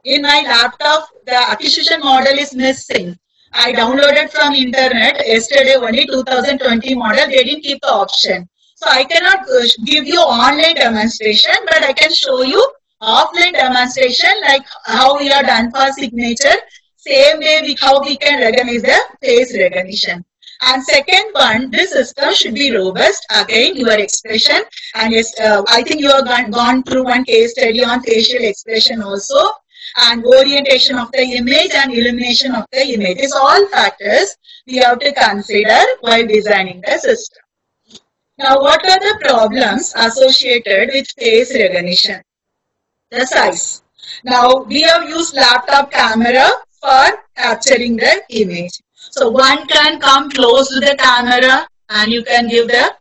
in my laptop the acquisition model is missing. I downloaded from internet yesterday only 2020 model, they didn't keep the option. So I cannot give you online demonstration, but I can show you offline demonstration like how we are done for signature, same way how we can recognize the face recognition. And second one, this system should be robust. Again, your expression, and yes, I think you have gone through one case study on facial expression also, and orientation of the image and illumination of the image. These all factors we have to consider while designing the system. Now, what are the problems associated with face recognition? The size. Now, we have used laptop camera for capturing the image. So one can come close to the camera and you can give the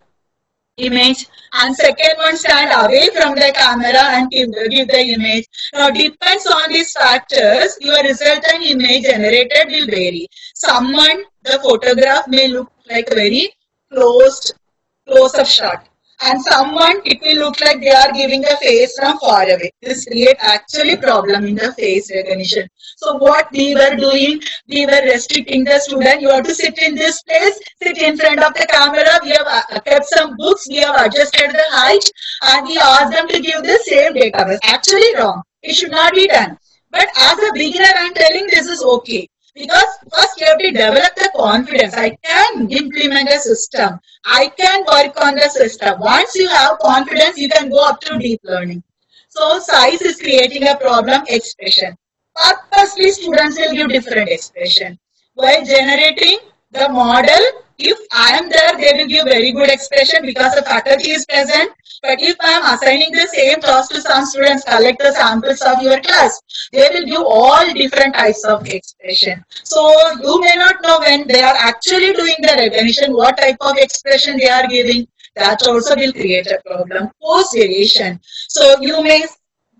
image, and second one stand away from the camera and give the image. Now depends on these factors, your resultant image generated will vary. Someone, the photograph may look like a very close-up shot. and someone, it will look like they are giving the face from far away. This create actually problem in the face recognition. So what we were doing, we were restricting the student. You have to sit in this place, sit in front of the camera. We have kept some books, we have adjusted the height, and we asked them to give the same database. Actually wrong. It should not be done. But as a beginner, I am telling this is okay. Because first you have to develop the confidence. I can implement a system. I can work on the system. Once you have confidence, you can go up to deep learning. So size is creating a problem expression. Purposely students will give different expression. While generating the model, if I am there, they will give very good expression because the faculty is present. But if I am assigning the same task to some students, collect the samples of your class, they will give all different types of expression. So you may not know when they are actually doing the recognition, what type of expression they are giving. That also will create a problem. Pose variation. So you may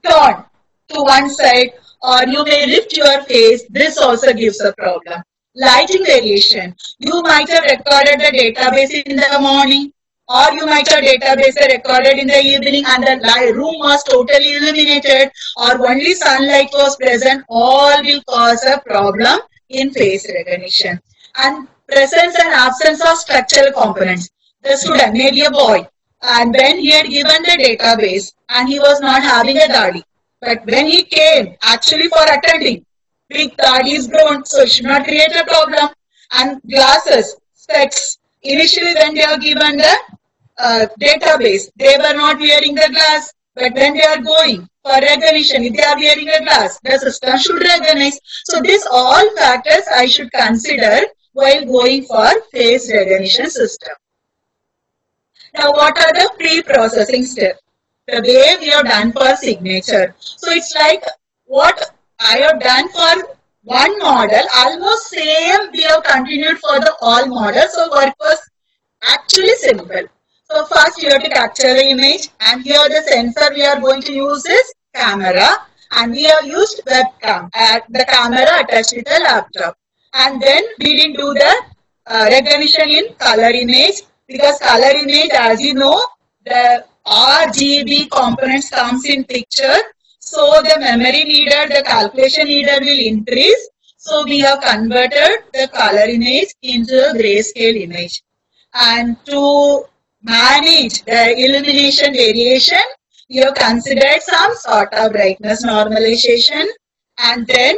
turn to one side or you may lift your face. This also gives a problem. Lighting variation. You might have recorded the database in the morning, or you might have database recorded in the evening and the room was totally illuminated, or only sunlight was present. All will cause a problem in face recognition. And presence and absence of structural components. The student may be a boy, and when he had given the database and he was not having a dadi, but when he came actually for attending, big dadi is grown, so it should not create a problem. And glasses, specs, initially when they are given the database, they were not wearing the glass, but when they are going for recognition, if they are wearing a glass, the system should recognize. So these all factors I should consider while going for face recognition system. Now what are the pre-processing steps? The way we have done for signature. So it's like what I have done for one model, almost same we have continued for the all models. So work was actually simple. So first you have to capture the image, and here the sensor we are going to use is camera, and we have used webcam, the camera attached with the laptop. And then we didn't do the recognition in color image, because color image, as you know, the RGB components comes in picture. So the memory needed, the calculation needed will increase. So we have converted the color image into a grayscale image. And to manage the illumination variation, we have considered some sort of brightness normalization. And then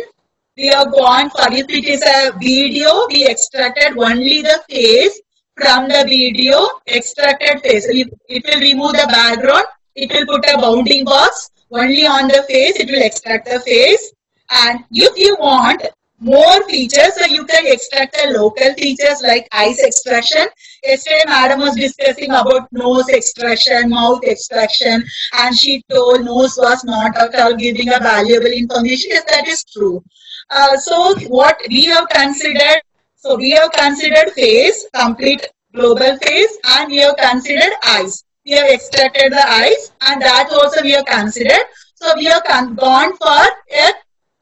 we have gone for, if it is a video, we extracted only the face from the video, extracted face. It will remove the background. It will put a bounding box only on the face. It will extract the face. And if you want more features, so you can extract the local features like eyes extraction. Yesterday, madam was discussing about nose extraction, mouth extraction, and she told nose was not at all giving a valuable information. Yes, that is true. So what we have considered, so we have considered face, complete global face, and we have considered eyes. We have extracted the eyes, and that also we have considered. So we have gone for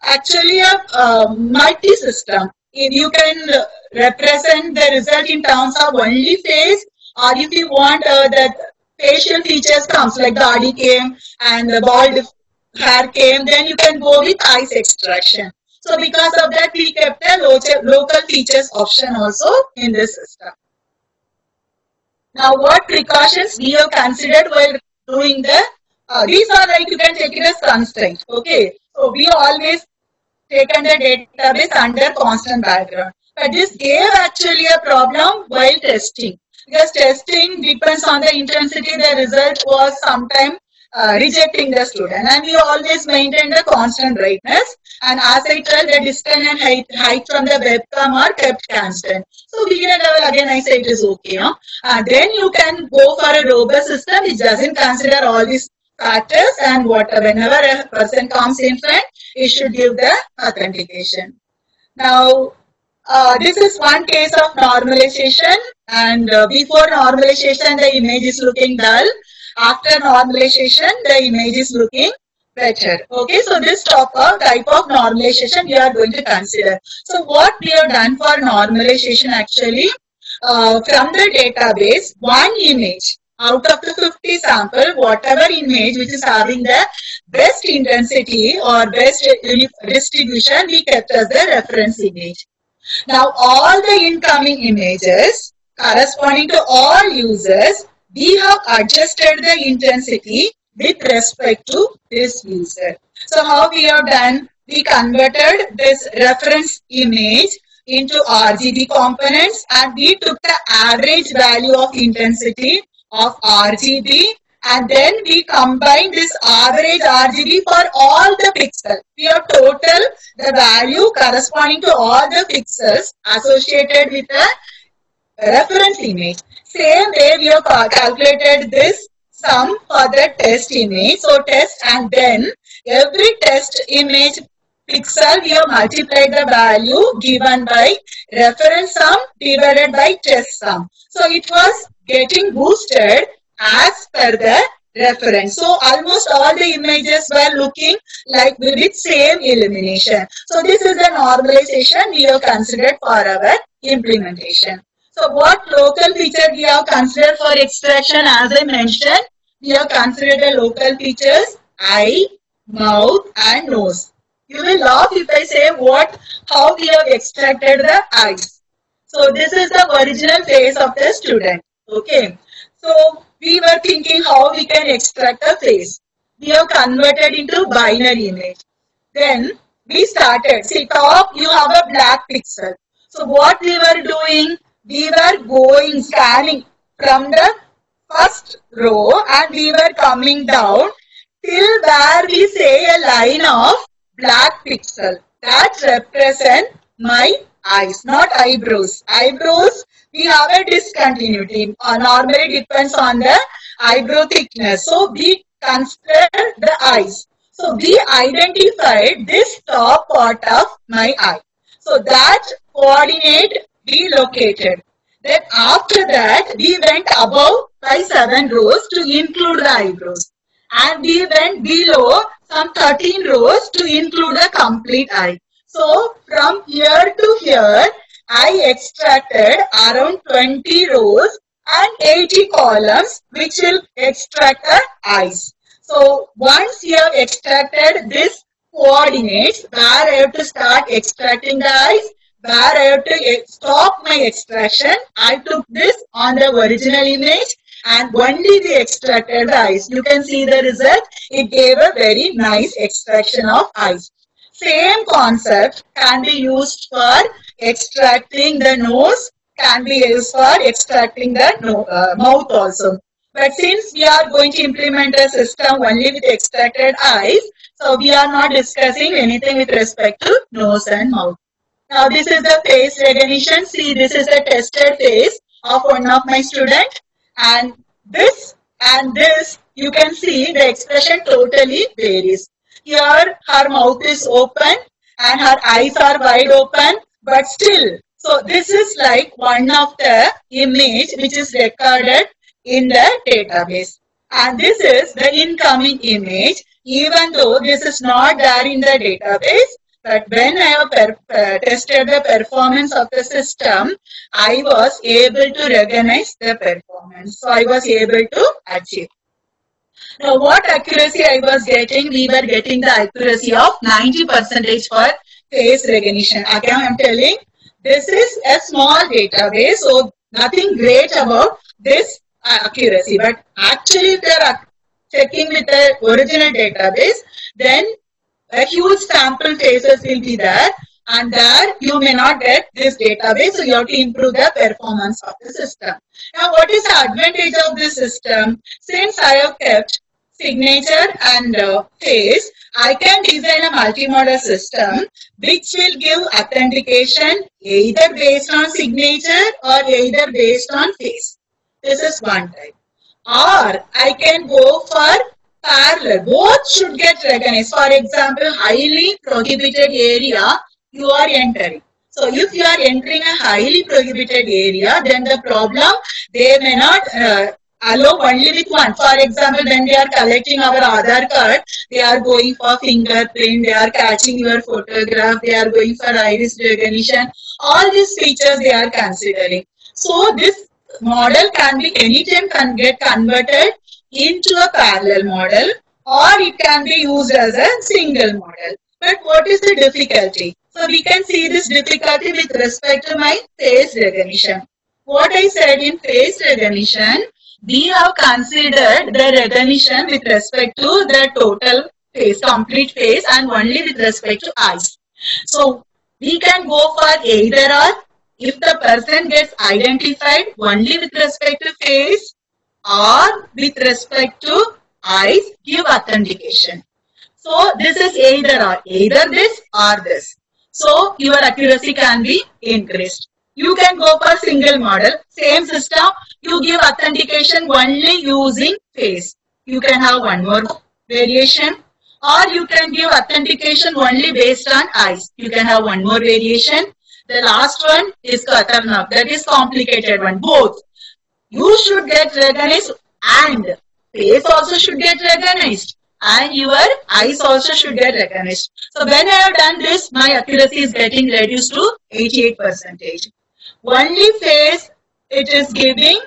actually a multi-system. If you can represent the result in terms of only face, or if you want the facial features comes like the body came and the bald hair came, then you can go with eyes extraction. So because of that, we kept the local features option also in this system. Now what precautions we have considered while doing the, these are like you can take it as constraint. Okay, so we always taken the database under constant background. But this gave actually a problem while testing. Because testing depends on the intensity, the result was sometimes rejecting the student. And we always maintain the constant brightness. And as I told, the distance and height from the webcam are kept constant. So beginner level, again I say it is okay. Huh? Then you can go for a robust system which doesn't consider all these factors, and whenever a person comes in front, it should give the authentication. Now, this is one case of normalization, and before normalization, the image is looking dull. After normalization, the image is looking better. Okay, so this type of normalization we are going to consider. So what we have done for normalization actually, from the database, one image Out of the 50 sample, whatever image which is having the best intensity or best distribution, we kept as the reference image. Now all the incoming images corresponding to all users, we have adjusted the intensity with respect to this user. So how we have done? We converted this reference image into RGB components and we took the average value of intensity of RGB and then we combine this average RGB for all the pixels. We have total the value corresponding to all the pixels associated with the reference image. Same way we have calculated this sum for the test image. So test and then every test image pixel we have multiplied the value given by reference sum divided by test sum. So it was getting boosted as per the reference. So almost all the images were looking like with same illumination. So this is the normalization we have considered for our implementation. So what local feature we have considered for extraction? As I mentioned, we have considered the local features eye, mouth and nose. You will laugh if I say how we have extracted the eyes. So this is the original face of the student. Okay. So we were thinking how we can extract the face. We have converted into binary image. Then we started. See, top you have a black pixel. So what we were doing? We were scanning from the first row and we were coming down till where we say a line of black pixel that represent my eyes, not eyebrows. Eyebrows, we have a discontinuity. Normally depends on the eyebrow thickness. So we consider the eyes. So we identified this top part of my eye. So that coordinate we located. Then after that, we went above by 7 rows to include the eyebrows. And we went below some 13 rows to include the complete eye. So from here to here, I extracted around 20 rows and 80 columns which will extract the eyes. So once you have extracted this coordinates, where I have to start extracting the eyes, where I have to stop my extraction, I took this on the original image and only we extracted the eyes. You can see the result. It gave a very nice extraction of eyes. Same concept can be used for extracting the nose, can be used for extracting the mouth also. But since we are going to implement a system only with extracted eyes, so we are not discussing anything with respect to nose and mouth. Now this is the face recognition. See, this is the tested face of one of my students, and this you can see the expression totally varies. Here her mouth is open and her eyes are wide open, but still, so this is like one of the image which is recorded in the database. And this is the incoming image, even though this is not there in the database. But when I have tested the performance of the system, I was able to recognize the performance. So I was able to achieve. Now what accuracy I was getting? We were getting the accuracy of 90% for face recognition. Again, I am telling this is a small database, so nothing great about this accuracy. But actually, if they are checking with the original database, then a huge sample faces will be there, and there you may not get this database, so you have to improve the performance of the system. Now, what is the advantage of this system? Since I have kept signature and face, I can design a multimodal system which will give authentication either based on signature or either based on face. This is one type. Or I can go for parallel. Both should get recognized. For example, highly prohibited area you are entering. So if you are entering a highly prohibited area, then the problem, they may not allow only with one. For example, when they are collecting our Aadhaar card, they are going for fingerprint, they are catching your photograph, they are going for iris recognition. All these features they are considering. So this model can be anytime can get converted into a parallel model, or it can be used as a single model. But what is the difficulty? So we can see this difficulty with respect to my face recognition. What I said in face recognition, we have considered the recognition with respect to the total face, complete face, and only with respect to eyes. So we can go for either or. If the person gets identified only with respect to face or with respect to eyes, give authentication. So this is either this or this. So your accuracy can be increased. You can go for single model, same system, you give authentication only using face. You can have one more variation, or you can give authentication only based on eyes. You can have one more variation. The last one is Khatarnak, that is complicated one. Both. You should get recognized and face also should get recognized. And your eyes also should get recognized. So when I have done this, my accuracy is getting reduced to 88%. Only face, it is giving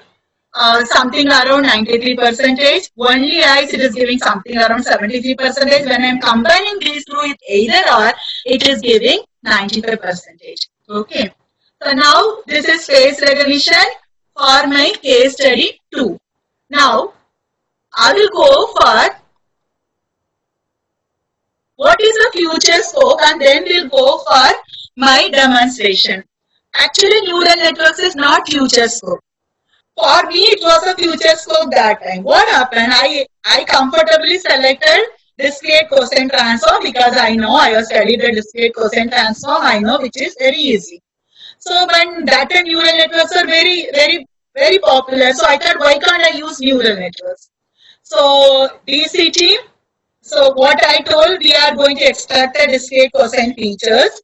something around 93%. Only eyes, it is giving something around 73%. When I am combining these two with either or, it is giving 95%. Okay. So now this is face recognition for my case study 2. Now I will go for what is the future scope, and then we'll go for my demonstration. Actually, neural networks is not future scope. For me, it was a future scope that time. What happened? I comfortably selected discrete cosine transform because I know I have studied the discrete cosine transform. I know which is very easy. So when that time neural networks are very popular. So I thought, why can't I use neural networks? So DCT. So what I told, we are going to extract the discrete cosine features.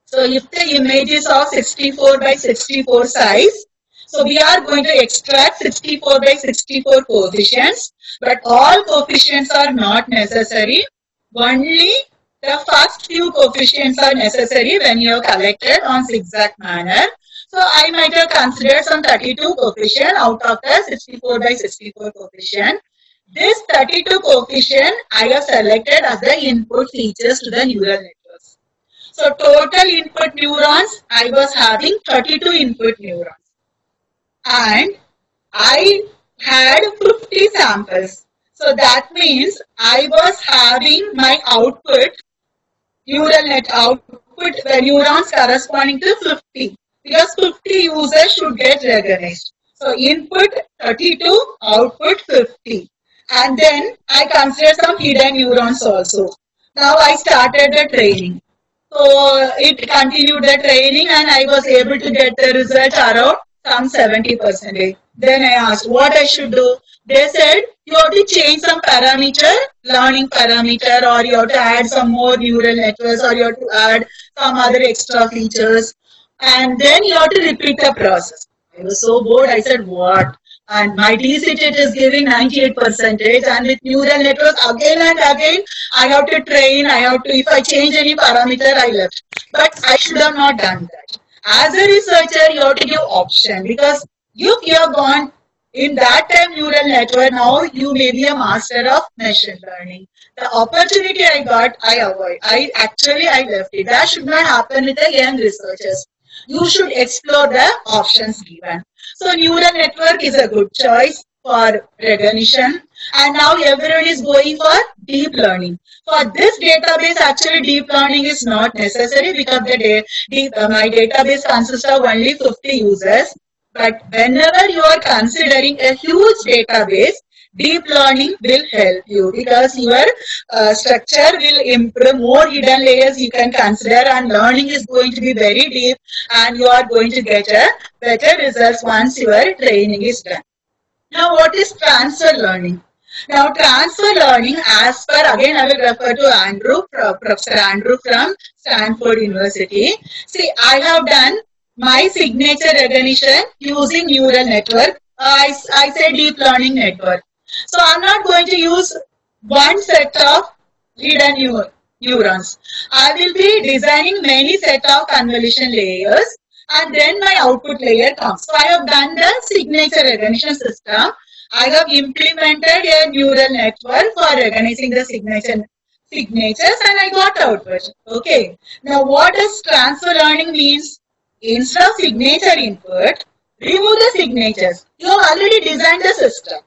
So if the image is of 64 by 64 size, so we are going to extract 64 by 64 coefficients, but all coefficients are not necessary. Only the first few coefficients are necessary when you have collected on zigzag manner. So I might have considered some 32 coefficient out of the 64 by 64 coefficient. This 32 coefficient I have selected as the input features to the neural networks. So total input neurons, I was having 32 input neurons. And I had 50 samples. So that means I was having my output, neural net output neurons corresponding to 50. Because 50 users should get recognized. So input 32, output 50. And then I considered some hidden neurons also. Now I started the training. So it continued the training and I was able to get the result around some 70%. Then I asked what I should do. They said you have to change some parameter, learning parameter, or you have to add some more neural networks, or you have to add some other extra features. And then you have to repeat the process. I was so bored, I said what? And my DCT is giving 98%, and with neural networks again and again, I have to train, I have to, if I change any parameter, I left. But I should have not done that. As a researcher, you have to give option, because if you have gone in that time neural network, now you may be a master of machine learning. The opportunity I got, I avoid. I left it. That should not happen with the young researchers. You should explore the options given. So neural network is a good choice for recognition, and now everyone is going for deep learning. For this database, actually deep learning is not necessary because my database consists of only 50 users. But whenever you are considering a huge database, deep learning will help you because your structure will improve, more hidden layers you can consider, and learning is going to be very deep, and you are going to get a better results once your training is done. Now what is transfer learning? Now transfer learning, as per, again I will refer to Professor Andrew from Stanford University. See, I have done my signature recognition using neural network. I say deep learning network. So I'm not going to use one set of hidden neurons. I will be designing many set of convolution layers, and then my output layer comes. So I have done the signature recognition system. I have implemented a neural network for recognizing the signatures and I got output. Okay. Now what does transfer learning means? Instead of signature input, remove the signatures. You have already designed the system.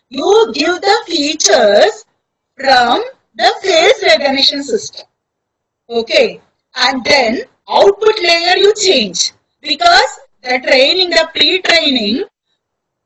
You give the features from the face recognition system. Okay. And then output layer you change because the training, the pre-training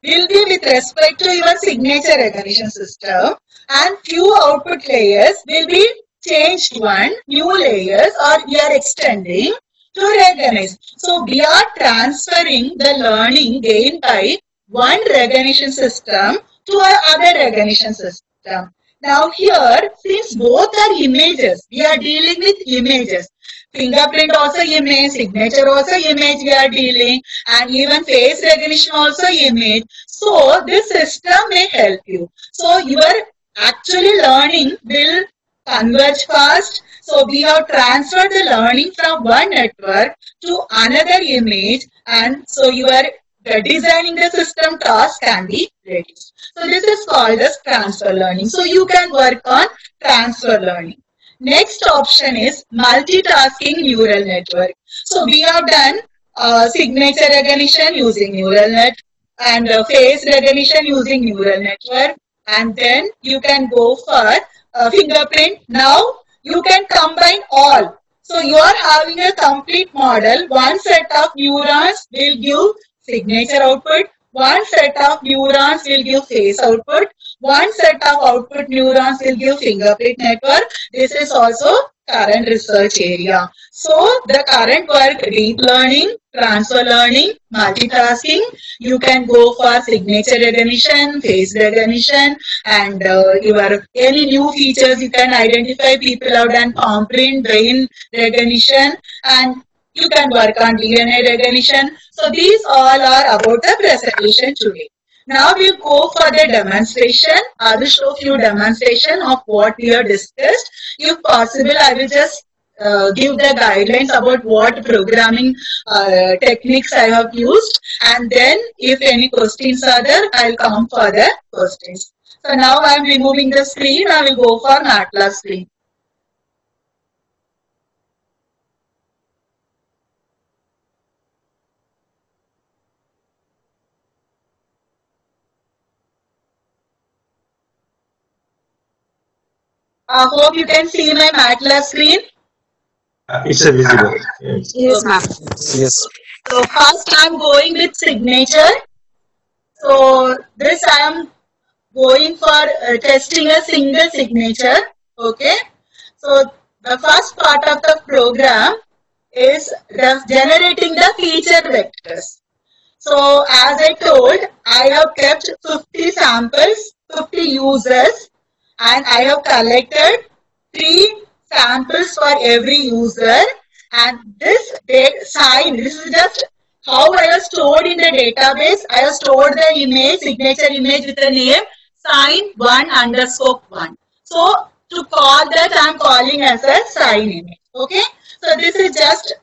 will be with respect to your signature recognition system and few output layers will be changed one, new layers or we are extending to recognize. So we are transferring the learning gained by one recognition system to another recognition system. Now here, since both are images, we are dealing with images. Fingerprint also image, signature also image we are dealing, and even face recognition also image. So this system may help you. So your actually learning will converge fast. So we have transferred the learning from one network to another image, and so the designing the system task can be reduced. So this is called as transfer learning. So you can work on transfer learning. Next option is multitasking neural network. So we have done signature recognition using neural net and face recognition using neural network, and then you can go for fingerprint. Now you can combine all. So you are having a complete model. One set of neurons will give signature output. One set of neurons will give face output. One set of output neurons will give fingerprint network. This is also current research area. So the current work, deep learning, transfer learning, multitasking, you can go for signature recognition, face recognition, and your any new features you can identify. People have done palm print, brain recognition, and you can work on DNA recognition. So these all are about the presentation today. Now we'll go for the demonstration. I will show few demonstration of what we have discussed. If possible, I will just give the guidelines about what programming techniques I have used, and then if any questions are there, I'll come for the questions. So now I'm removing the screen. I will go for MATLAB screen. I hope you can see my MATLAB screen. It's a visible. Yes, ma'am. Yes. So first I'm going with signature. So this I am going for testing a single signature. Okay. So the first part of the program is generating the feature vectors. So as I told, I have kept 50 samples, 50 users, and I have collected 3 samples for every user, and this sign, this is just how I have stored in the database. I have stored the image, signature image with the name sign1_1. So to call that, I am calling as a sign image. Okay. So this is just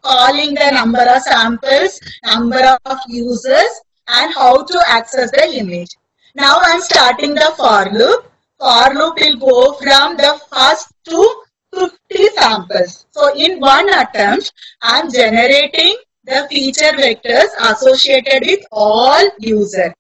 calling the number of samples, number of users, and how to access the image. Now I am starting the for loop. For loop will go from the first to 50 samples. So in one attempt, I am generating the feature vectors associated with all users,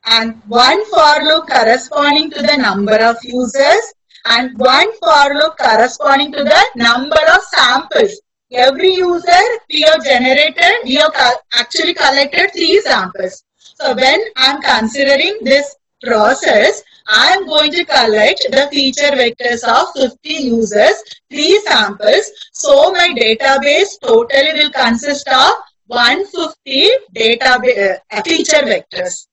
and one for loop corresponding to the number of users, and one for loop corresponding to the number of samples. Every user we have generated, we have actually collected 3 samples. So when I am considering this process, I am going to collect the feature vectors of 50 users, 3 samples. So my database totally will consist of 150 database feature vectors.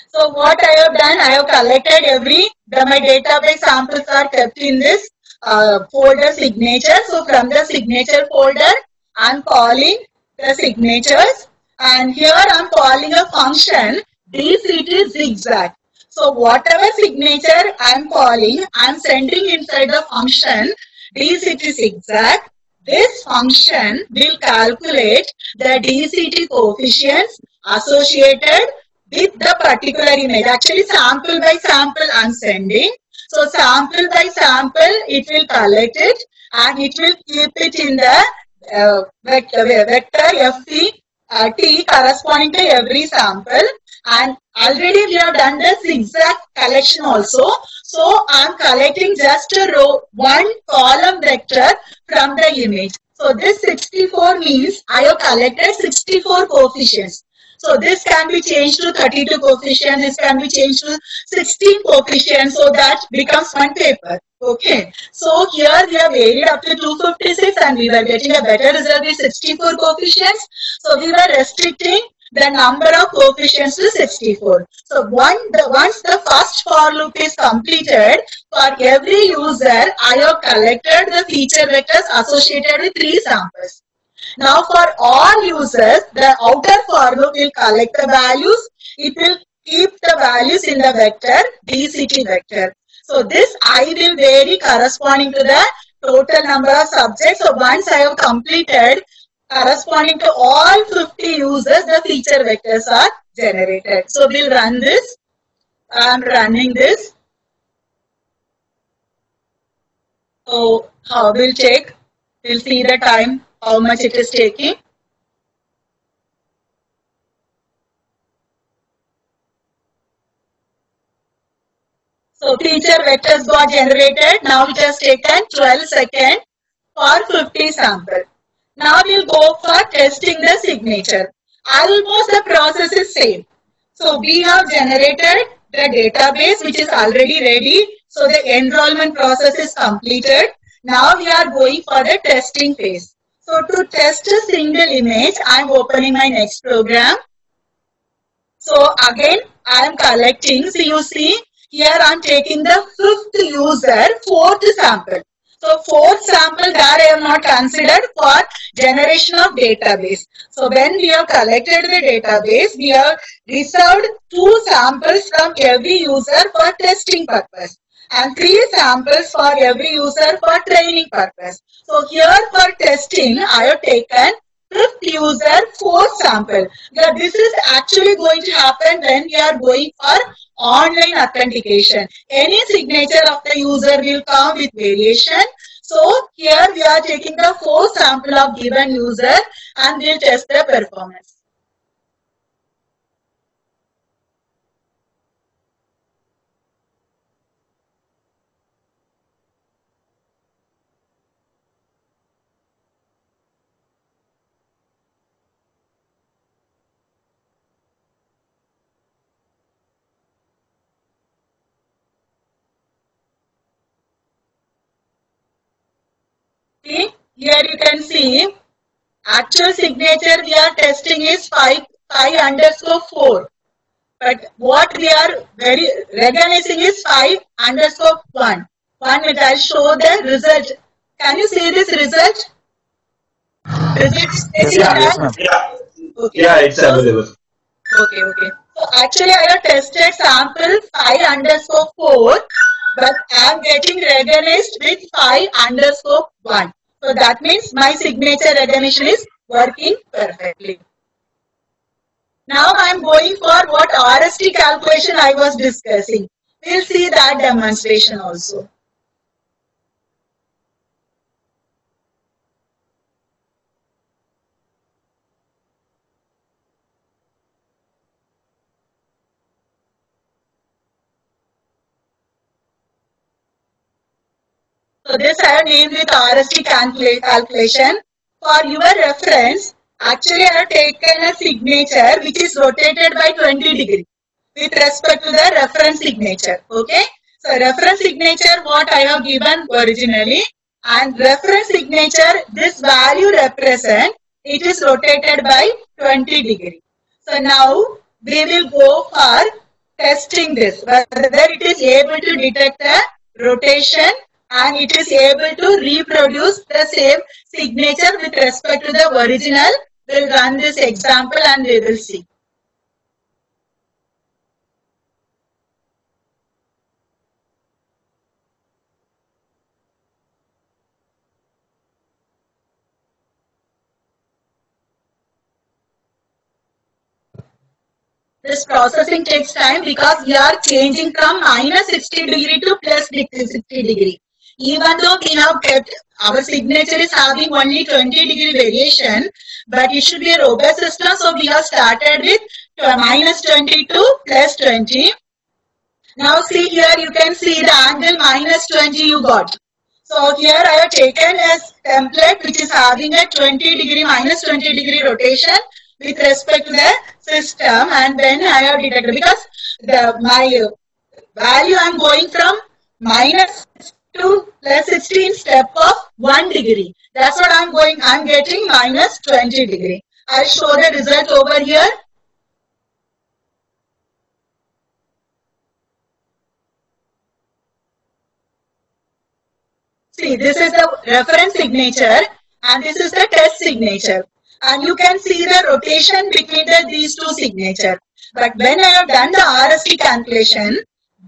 So what I have done, I have collected my database samples are kept in this folder signature. So from the signature folder, I am calling the signatures, and here I am calling a function DCT zigzag. So whatever signature I am calling, I am sending inside the function DCT zigzag. this function will calculate the DCT coefficients associated with the particular image. Actually, sample by sample I'm sending. So sample by sample, it will collect it and it will keep it in the vector FE T corresponding to every sample. And already we have done the zigzag collection also. So I'm collecting just a row, one column vector from the image. So this 64 means I have collected 64 coefficients. So this can be changed to 32 coefficients, this can be changed to 16 coefficients, so that becomes one paper. Okay. So here we have varied up to 256 and we were getting a better result with 64 coefficients. So we were restricting the number of coefficients to 64. So once the first for loop is completed, for every user, I have collected the feature vectors associated with 3 samples. Now for all users, the outer for loop will collect the values. It will keep the values in the vector, DCT vector. So this I will vary corresponding to the total number of subjects. So once I have completed, corresponding to all 50 users, the feature vectors are generated. So we'll run this. I'm running this. So we'll check. We'll see the time, how much it is taking. So feature vectors got generated. Now it has taken 12 seconds for 50 samples. Now we'll go for testing the signature. Almost the process is same. So we have generated the database which is already ready. So the enrollment process is completed. Now we are going for the testing phase. So to test a single image, I am opening my next program. So again, I am collecting. So you see, here I am taking the 5th user, 4th sample. So 4th sample that I have not considered for generation of database. So when we have collected the database, we have reserved 2 samples from every user for testing purpose and 3 samples for every user for training purpose. So here for testing, I have taken 5th user 4 sample. Now this is actually going to happen when we are going for online authentication. Any signature of the user will come with variation. So here we are taking the 4 sample of given user and we'll test the performance. See, here you can see actual signature we are testing is 5_4. But what we are recognizing is 5_1. 1 minute, I'll show the result. Can you see this result? Yeah, it's available. Okay. So actually I have tested sample 5_4, but I am getting recognized with 5_1. So that means my signature recognition is working perfectly. Now I am going for what RST calculation I was discussing. We'll see that demonstration also. So this I have named with RST calculation. For your reference, actually I have taken a signature which is rotated by 20 degrees with respect to the reference signature. Okay. So reference signature what I have given originally, and reference signature, this value represent, it is rotated by 20 degrees. So now we will go for testing this, whether it is able to detect the rotation and it is able to reproduce the same signature with respect to the original. We'll run this example and we will see. This processing takes time because we are changing from minus 60 degree to plus 60 degree. Even though we have kept our signature is having only 20 degree variation, but it should be a robust system. So we have started with minus 20 to plus 20. Now see here, you can see the angle minus 20 you got. So here I have taken a template which is having a 20 degree minus 20 degree rotation with respect to the system, and then I have detected because my value I am going from minus to plus 16 step of 1 degree. That's what I'm getting minus 20 degree. I'll show the result over here. See, this is the reference signature and this is the test signature. And you can see the rotation between these two signatures. But when I have done the RST calculation,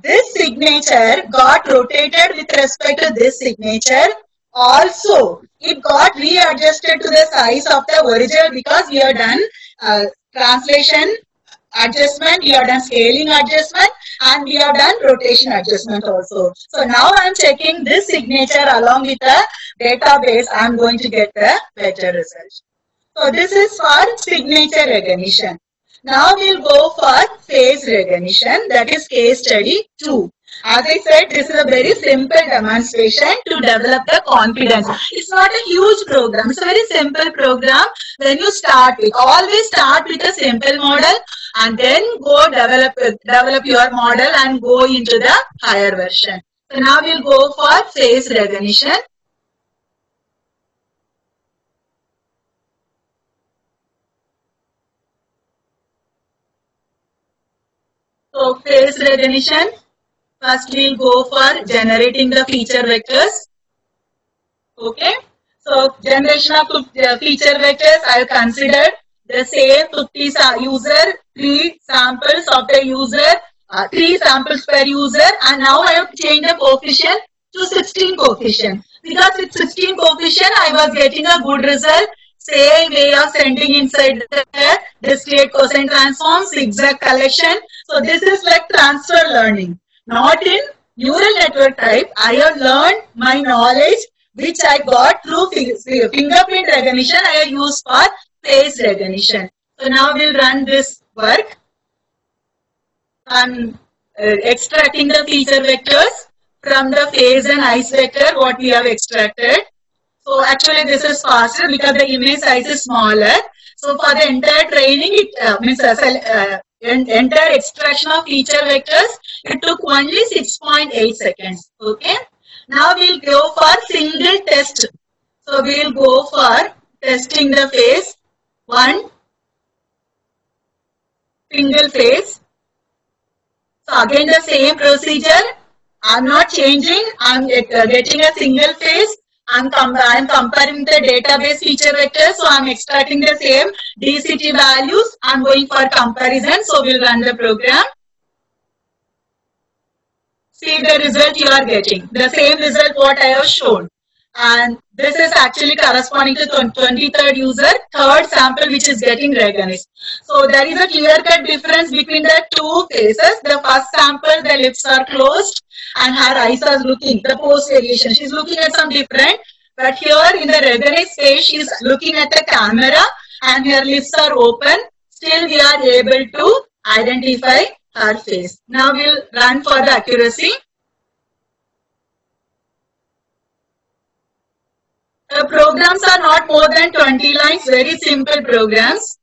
this signature got rotated with respect to this signature. Also, it got readjusted to the size of the original because we have done translation adjustment, we have done scaling adjustment, and we have done rotation adjustment also. So now I am checking this signature along with the database. I am going to get the better result. So this is for signature recognition. Now we'll go for face recognition, that is case study 2. As I said, this is a very simple demonstration to develop the confidence. It's not a huge program. It's a very simple program. When you start with, always start with a simple model and then go develop your model and go into the higher version. So now we'll go for face recognition. So face recognition. First we'll go for generating the feature vectors. Okay. So generation of feature vectors, I have considered the same 50 user, 3 samples of the user, 3 samples per user, and now I have changed the coefficient to 16 coefficient. Because with 16 coefficient, I was getting a good result. Same way of sending inside the discrete cosine transform, zigzag collection. So this is like transfer learning. Not in neural network type. I have learned my knowledge which I got through fingerprint recognition. I have used for face recognition. So now we'll run this work. I'm extracting the feature vectors from the face and eyes vector what we have extracted. So actually this is faster because the image size is smaller. So for the entire training, it means entire extraction of feature vectors, it took only 6.8 seconds. Okay. Now we'll go for single test. So we'll go for testing the face. One single face. So again the same procedure. I'm not changing. I'm getting a single face. I'm comparing the database feature vectors, so I'm extracting the same DCT values. I'm going for comparison, so we'll run the program. See the result you are getting. The same result what I have shown. And this is actually corresponding to 23rd user, third sample which is getting recognized. So there is a clear-cut difference between the two faces. The first sample, the lips are closed and her eyes are looking, the pose variation. She's looking at some different, but here in the recognized face, she's looking at the camera and her lips are open. Still we are able to identify her face. Now we'll run for the accuracy. The programs are not more than 20 lines, very simple programs.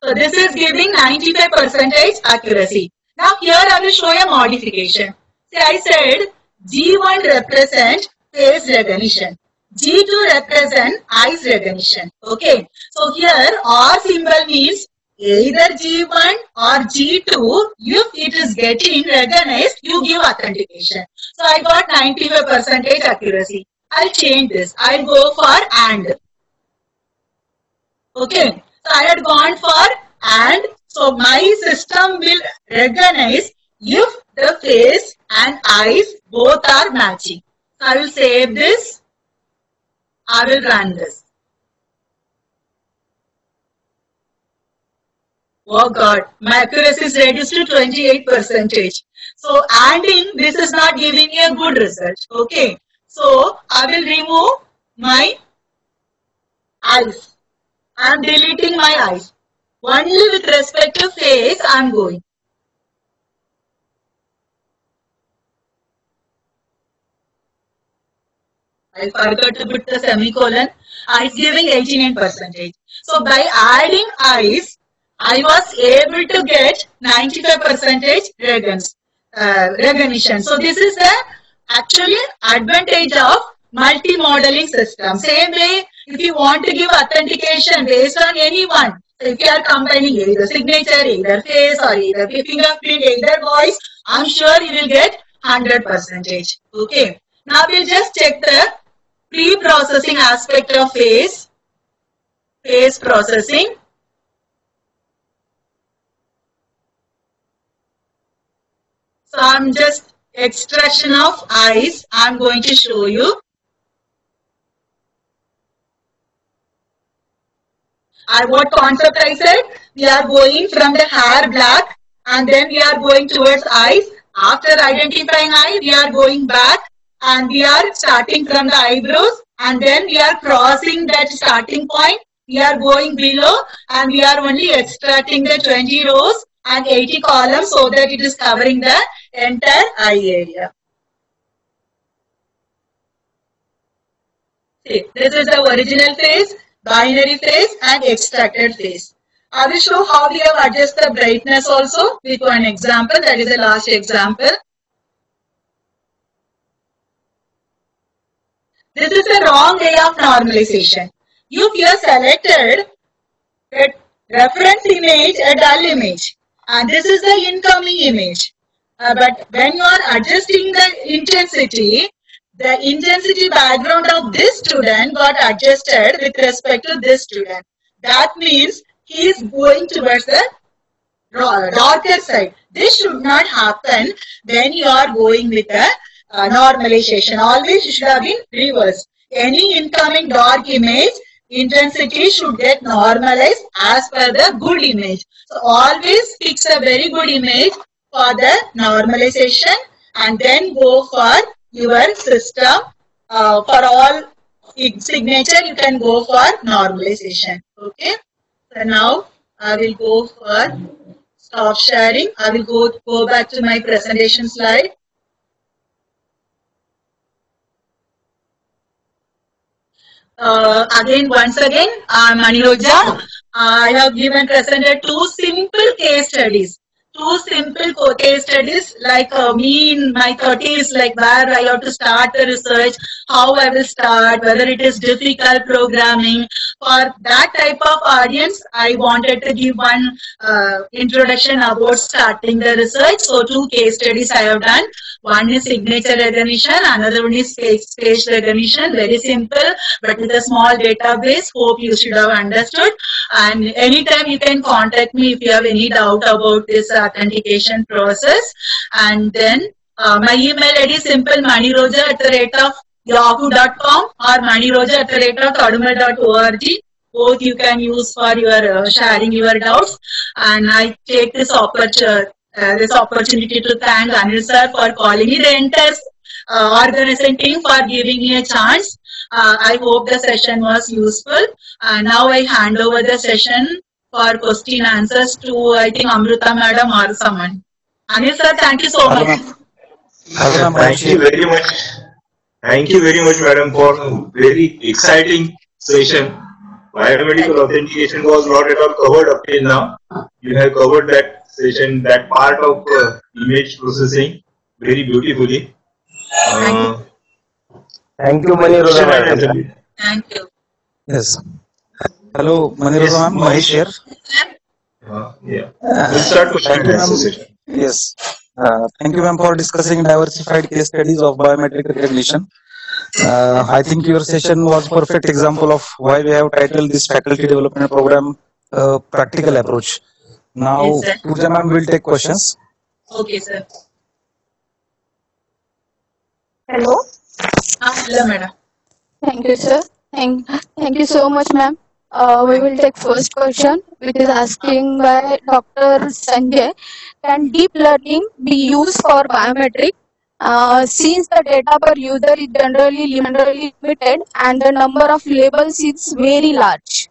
So this is giving 95% accuracy. Now here I will show a modification. See, I said G1 represent face recognition. G2 represent eyes recognition. Okay. So here R symbol means either G1 or G2. If it is getting recognized, you give authentication. So I got 95% accuracy. I'll change this. I'll go for AND. Okay. So I had gone for AND. So my system will recognize if the face and eyes both are matching. So I will save this. I will run this. Oh God, my accuracy is reduced to 28%. So adding this is not giving me a good result. Okay. So I will remove my eyes. I am deleting my eyes. Only with respect to face I am going. I forgot to put the semicolon. It's giving 89%. So by adding eyes, I was able to get 95% recognition. So this is the actually advantage of multi-modeling system. Same way, if you want to give authentication based on anyone, so if you are combining either signature, either face, or either fingerprint, either voice, I'm sure you will get 100%. Okay. Now we'll just check the pre-processing aspect of face processing. So I'm just extraction of eyes. I'm going to show you. What concept I said? We are going from the hair black and then we are going towards eyes. After identifying eye, we are going back and we are starting from the eyebrows and then we are crossing that starting point. We are going below and we are only extracting the 20 rows and 80 columns so that it is covering the entire eye area. See, this is the original face, binary face and extracted face. I will show how we have adjusted the brightness also with one example. That is the last example. This is the wrong way of normalization. If you have selected a reference image, a dull image, and this is the incoming image. But when you are adjusting the intensity background of this student got adjusted with respect to this student. That means he is going towards the darker side. This should not happen when you are going with a normalization. Always it should have been reversed. Any incoming dark image, intensity should get normalized as per the good image. So always fix a very good image for the normalization and then go for your system. For all signature, you can go for normalization. Okay. So now I will go for stop sharing. I will go back to my presentation slide. Once again, I'm Aniroja. I have presented two simple case studies. Two simple case studies like me in my 30s, like where I have to start the research, how I will start, whether it is difficult programming. For that type of audience, I wanted to give one introduction about starting the research. So two case studies I have done. One is signature recognition, another one is face recognition. Very simple, but with a small database. Hope you should have understood. And anytime you can contact me if you have any doubt about this authentication process. And then my email ID is simple maniroja@yahoo.com or maniroja@kadumal.org. Both you can use for your sharing your doubts. And I take this opportunity to thank Anil sir for calling me, the entire organizing team for giving me a chance. I hope the session was useful. Now I hand over the session for question answers to, I think, Amruta madam or someone. Anil sir, thank you so much. Thank you very much. Thank you very much, madam, for a very exciting session. Biomedical authentication was not at all covered up till now. You have covered that session, that part of image processing very beautifully. Thank you, Maniroja madam. Thank you. Yes. Hello, Maniroja ma'am. Mahesh here. Yeah. We'll start question and answer session. Yes. Thank you, ma'am, for discussing diversified case studies of biometric recognition. I think your session was perfect example of why we have titled this faculty development program practical approach. Now, yes, Pooja ma'am will take questions. Okay, sir. Hello. Hello, madam. Thank you, sir. Thank you so much, ma'am. We will take first question, which is asking by Dr. Sanjay. Can deep learning be used for biometric? Since the data per user is generally limited and the number of labels is very large.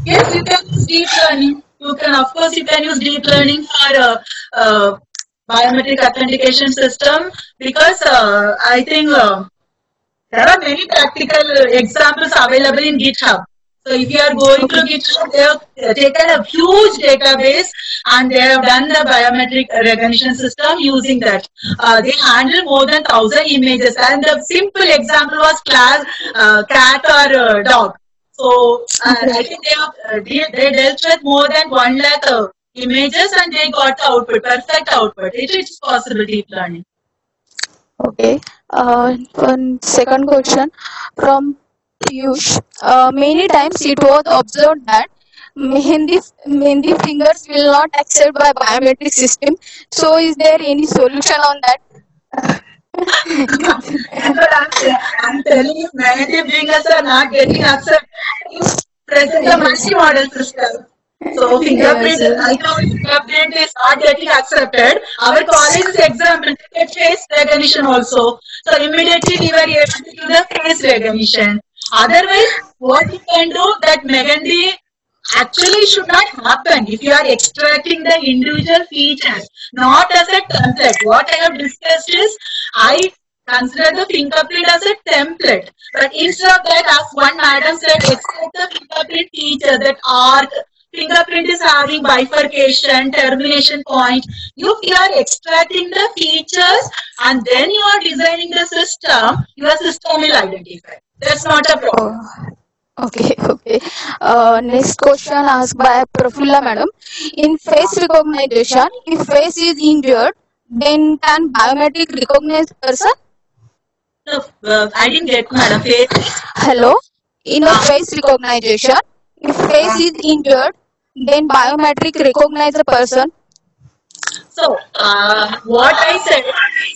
Yes, you can use deep learning. You can, of course, you can use deep learning for biometric authentication system because I think there are many practical examples available in GitHub. So if you are going to GitHub, they have taken a huge database and they have done the biometric recognition system using that. They handle more than 1,000 images, and the simple example was cat or dog. So I think they dealt with more than 1 lakh images and they got the output, perfect output. It is possible deep learning. Okay. One second question from Piyush. Many times it was observed that Mehendi fingers will not accept by biometric system. So is there any solution on that? I'm telling you, Mehendi fingers are not getting accepted. You present a multi-model system. So fingerprint, I know fingerprint is not getting accepted. Our college's example, face recognition also. So immediately we were able to do the face recognition. Otherwise, what you can do that Mehendi actually should not happen if you are extracting the individual features, not as a template. What I have discussed is, I consider the fingerprint as a template. But instead of that, as one madam said, extract the fingerprint feature, that arc, fingerprint is having bifurcation, termination point. If you are extracting the features and then you are designing the system, your system will identify. That's not a problem. Okay. Next question asked by Prafulla madam. In face recognition, if face is injured, then can biometric recognize person? No, I didn't get madam. Face. Hello. In a face recognition, if face is injured, then biometric recognize a person. So, what I said,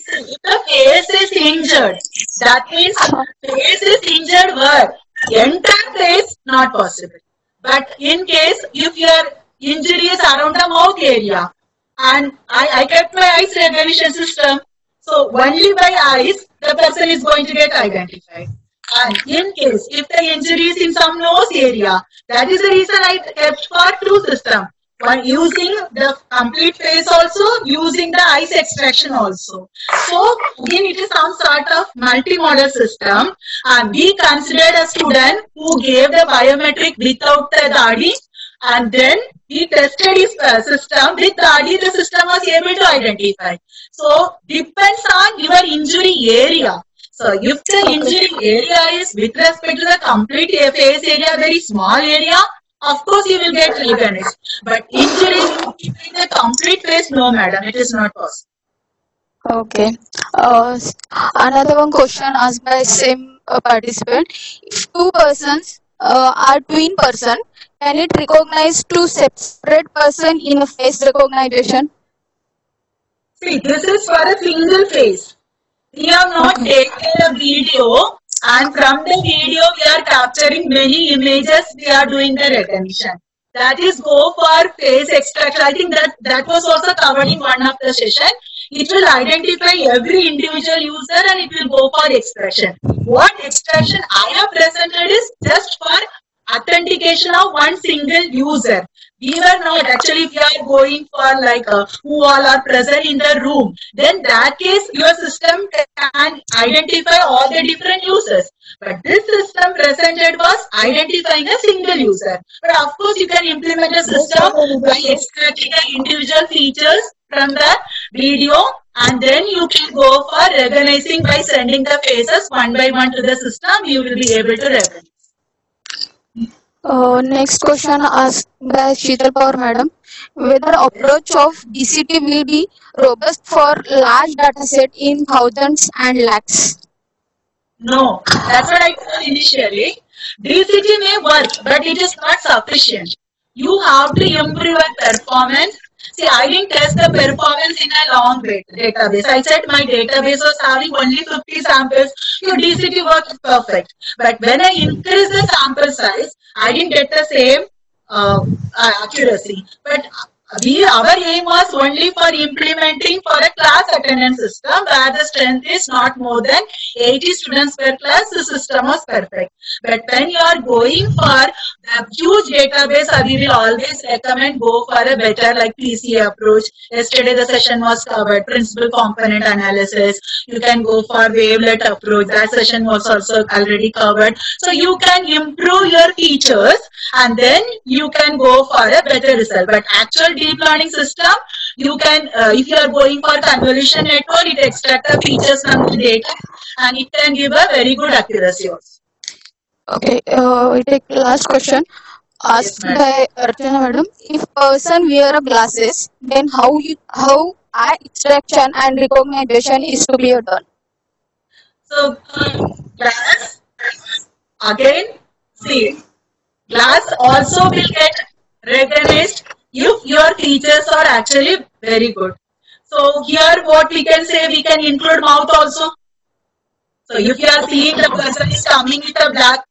if the face is injured, that means face is injured where? Entire face, not possible. But in case, if your injury is around the mouth area, and I kept my eyes recognition system, so only by eyes, the person is going to get identified. And in case, if the injury is in some nose area, that is the reason I kept for two system. By using the complete face also, using the eyes extraction also. So again, it is some sort of multi-model system. And we considered a student who gave the biometric without the dadi, and then we tested his system with dadi. The system was able to identify. So depends on your injury area. So if the injury area is with respect to the complete face area, very small area, of course you will get recognized. But injury in the complete face, no madam, it is not possible. Okay. Another one question asked by same participant. If two persons are twin person, can it recognize two separate person in a face recognition? See, this is for a single face. We have not taken a video, and from the video we are capturing many images, we are doing the recognition. That is go for face extraction. I think that was also covered in one of the session. It will identify every individual user and it will go for extraction. What extraction I have presented is just for authentication of one single user. We were not actually, if you are going for like who all are present in the room, then that case your system can identify all the different users. But this system presented was identifying a single user. But of course you can implement a system by extracting the individual features from the video, and then you can go for recognizing by sending the faces one by one to the system. You will be able to recognize. Next question asked by Sheetal Power madam. Whether approach of DCT will be robust for large data set in thousands and lakhs? No, that's what I told initially. DCT may work, but it is not sufficient. You have to improve your performance. See, I didn't test the performance in a long database. I said my database was having only 50 samples. Your DCT work is perfect. But when I increased the sample size, I didn't get the same accuracy. But our aim was only for implementing for a class attendance system where the strength is not more than 80 students per class. The system was perfect. But when you are going for the huge database, we will always recommend go for a better like PCA approach. Yesterday the session was covered, principal component analysis. You can go for wavelet approach. That session was also already covered. So you can improve your features and then you can go for a better result. But actual deep learning system, you can, if you are going for convolution network, it extracts the features from the data and it can give a very good accuracy also. Okay, we take the last question asked by Archana madam. If person wear glasses, then how eye extraction and recognition is to be done? So glass again, see, glass also will get recognized if your features are actually very good. So here what we can say, we can include mouth also. So if you are seeing the person is coming with a black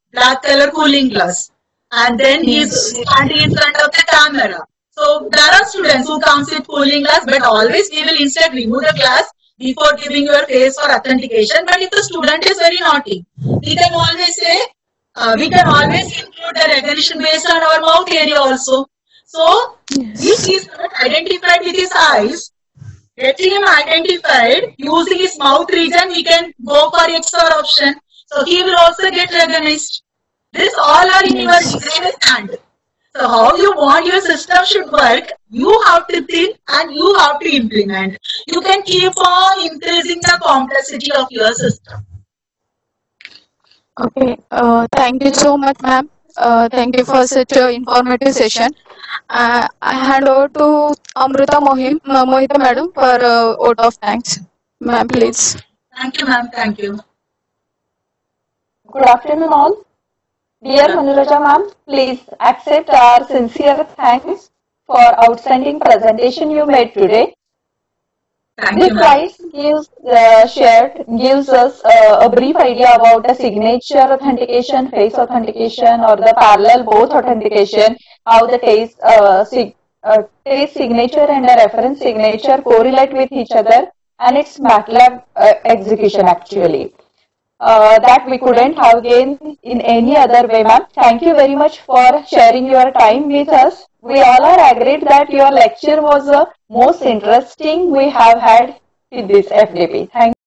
color cooling glass and then he is standing in front of the camera. So there are students who comes with cooling glass, but always we will instead remove the glass before giving your face for authentication. But if the student is very naughty, we can always say, we can always include the recognition based on our mouth area also. So if he is not identified with his eyes, getting him identified using his mouth region, we can go for XOR option. So he will also get recognized. This all are in your designer's hand. So how you want your system should work, you have to think and you have to implement. You can keep on increasing the complexity of your system. Okay, thank you so much, ma'am. Thank you for such an informative session. I hand over to Amruta Mohita madam for vote of thanks. Ma'am, please. Thank you, ma'am. Thank you. Good afternoon, all. Dear Manuraja ma'am, please accept our sincere thanks for outstanding presentation you made today. Thank This you, ma'am. slide gives us a brief idea about the signature authentication, face authentication, or the parallel both authentication, how the taste signature and the reference signature correlate with each other, and its MATLAB execution actually. That we couldn't have gained in any other way, ma'am. Thank you very much for sharing your time with us. We all are agreed that your lecture was the most interesting we have had with this FDP. Thank you.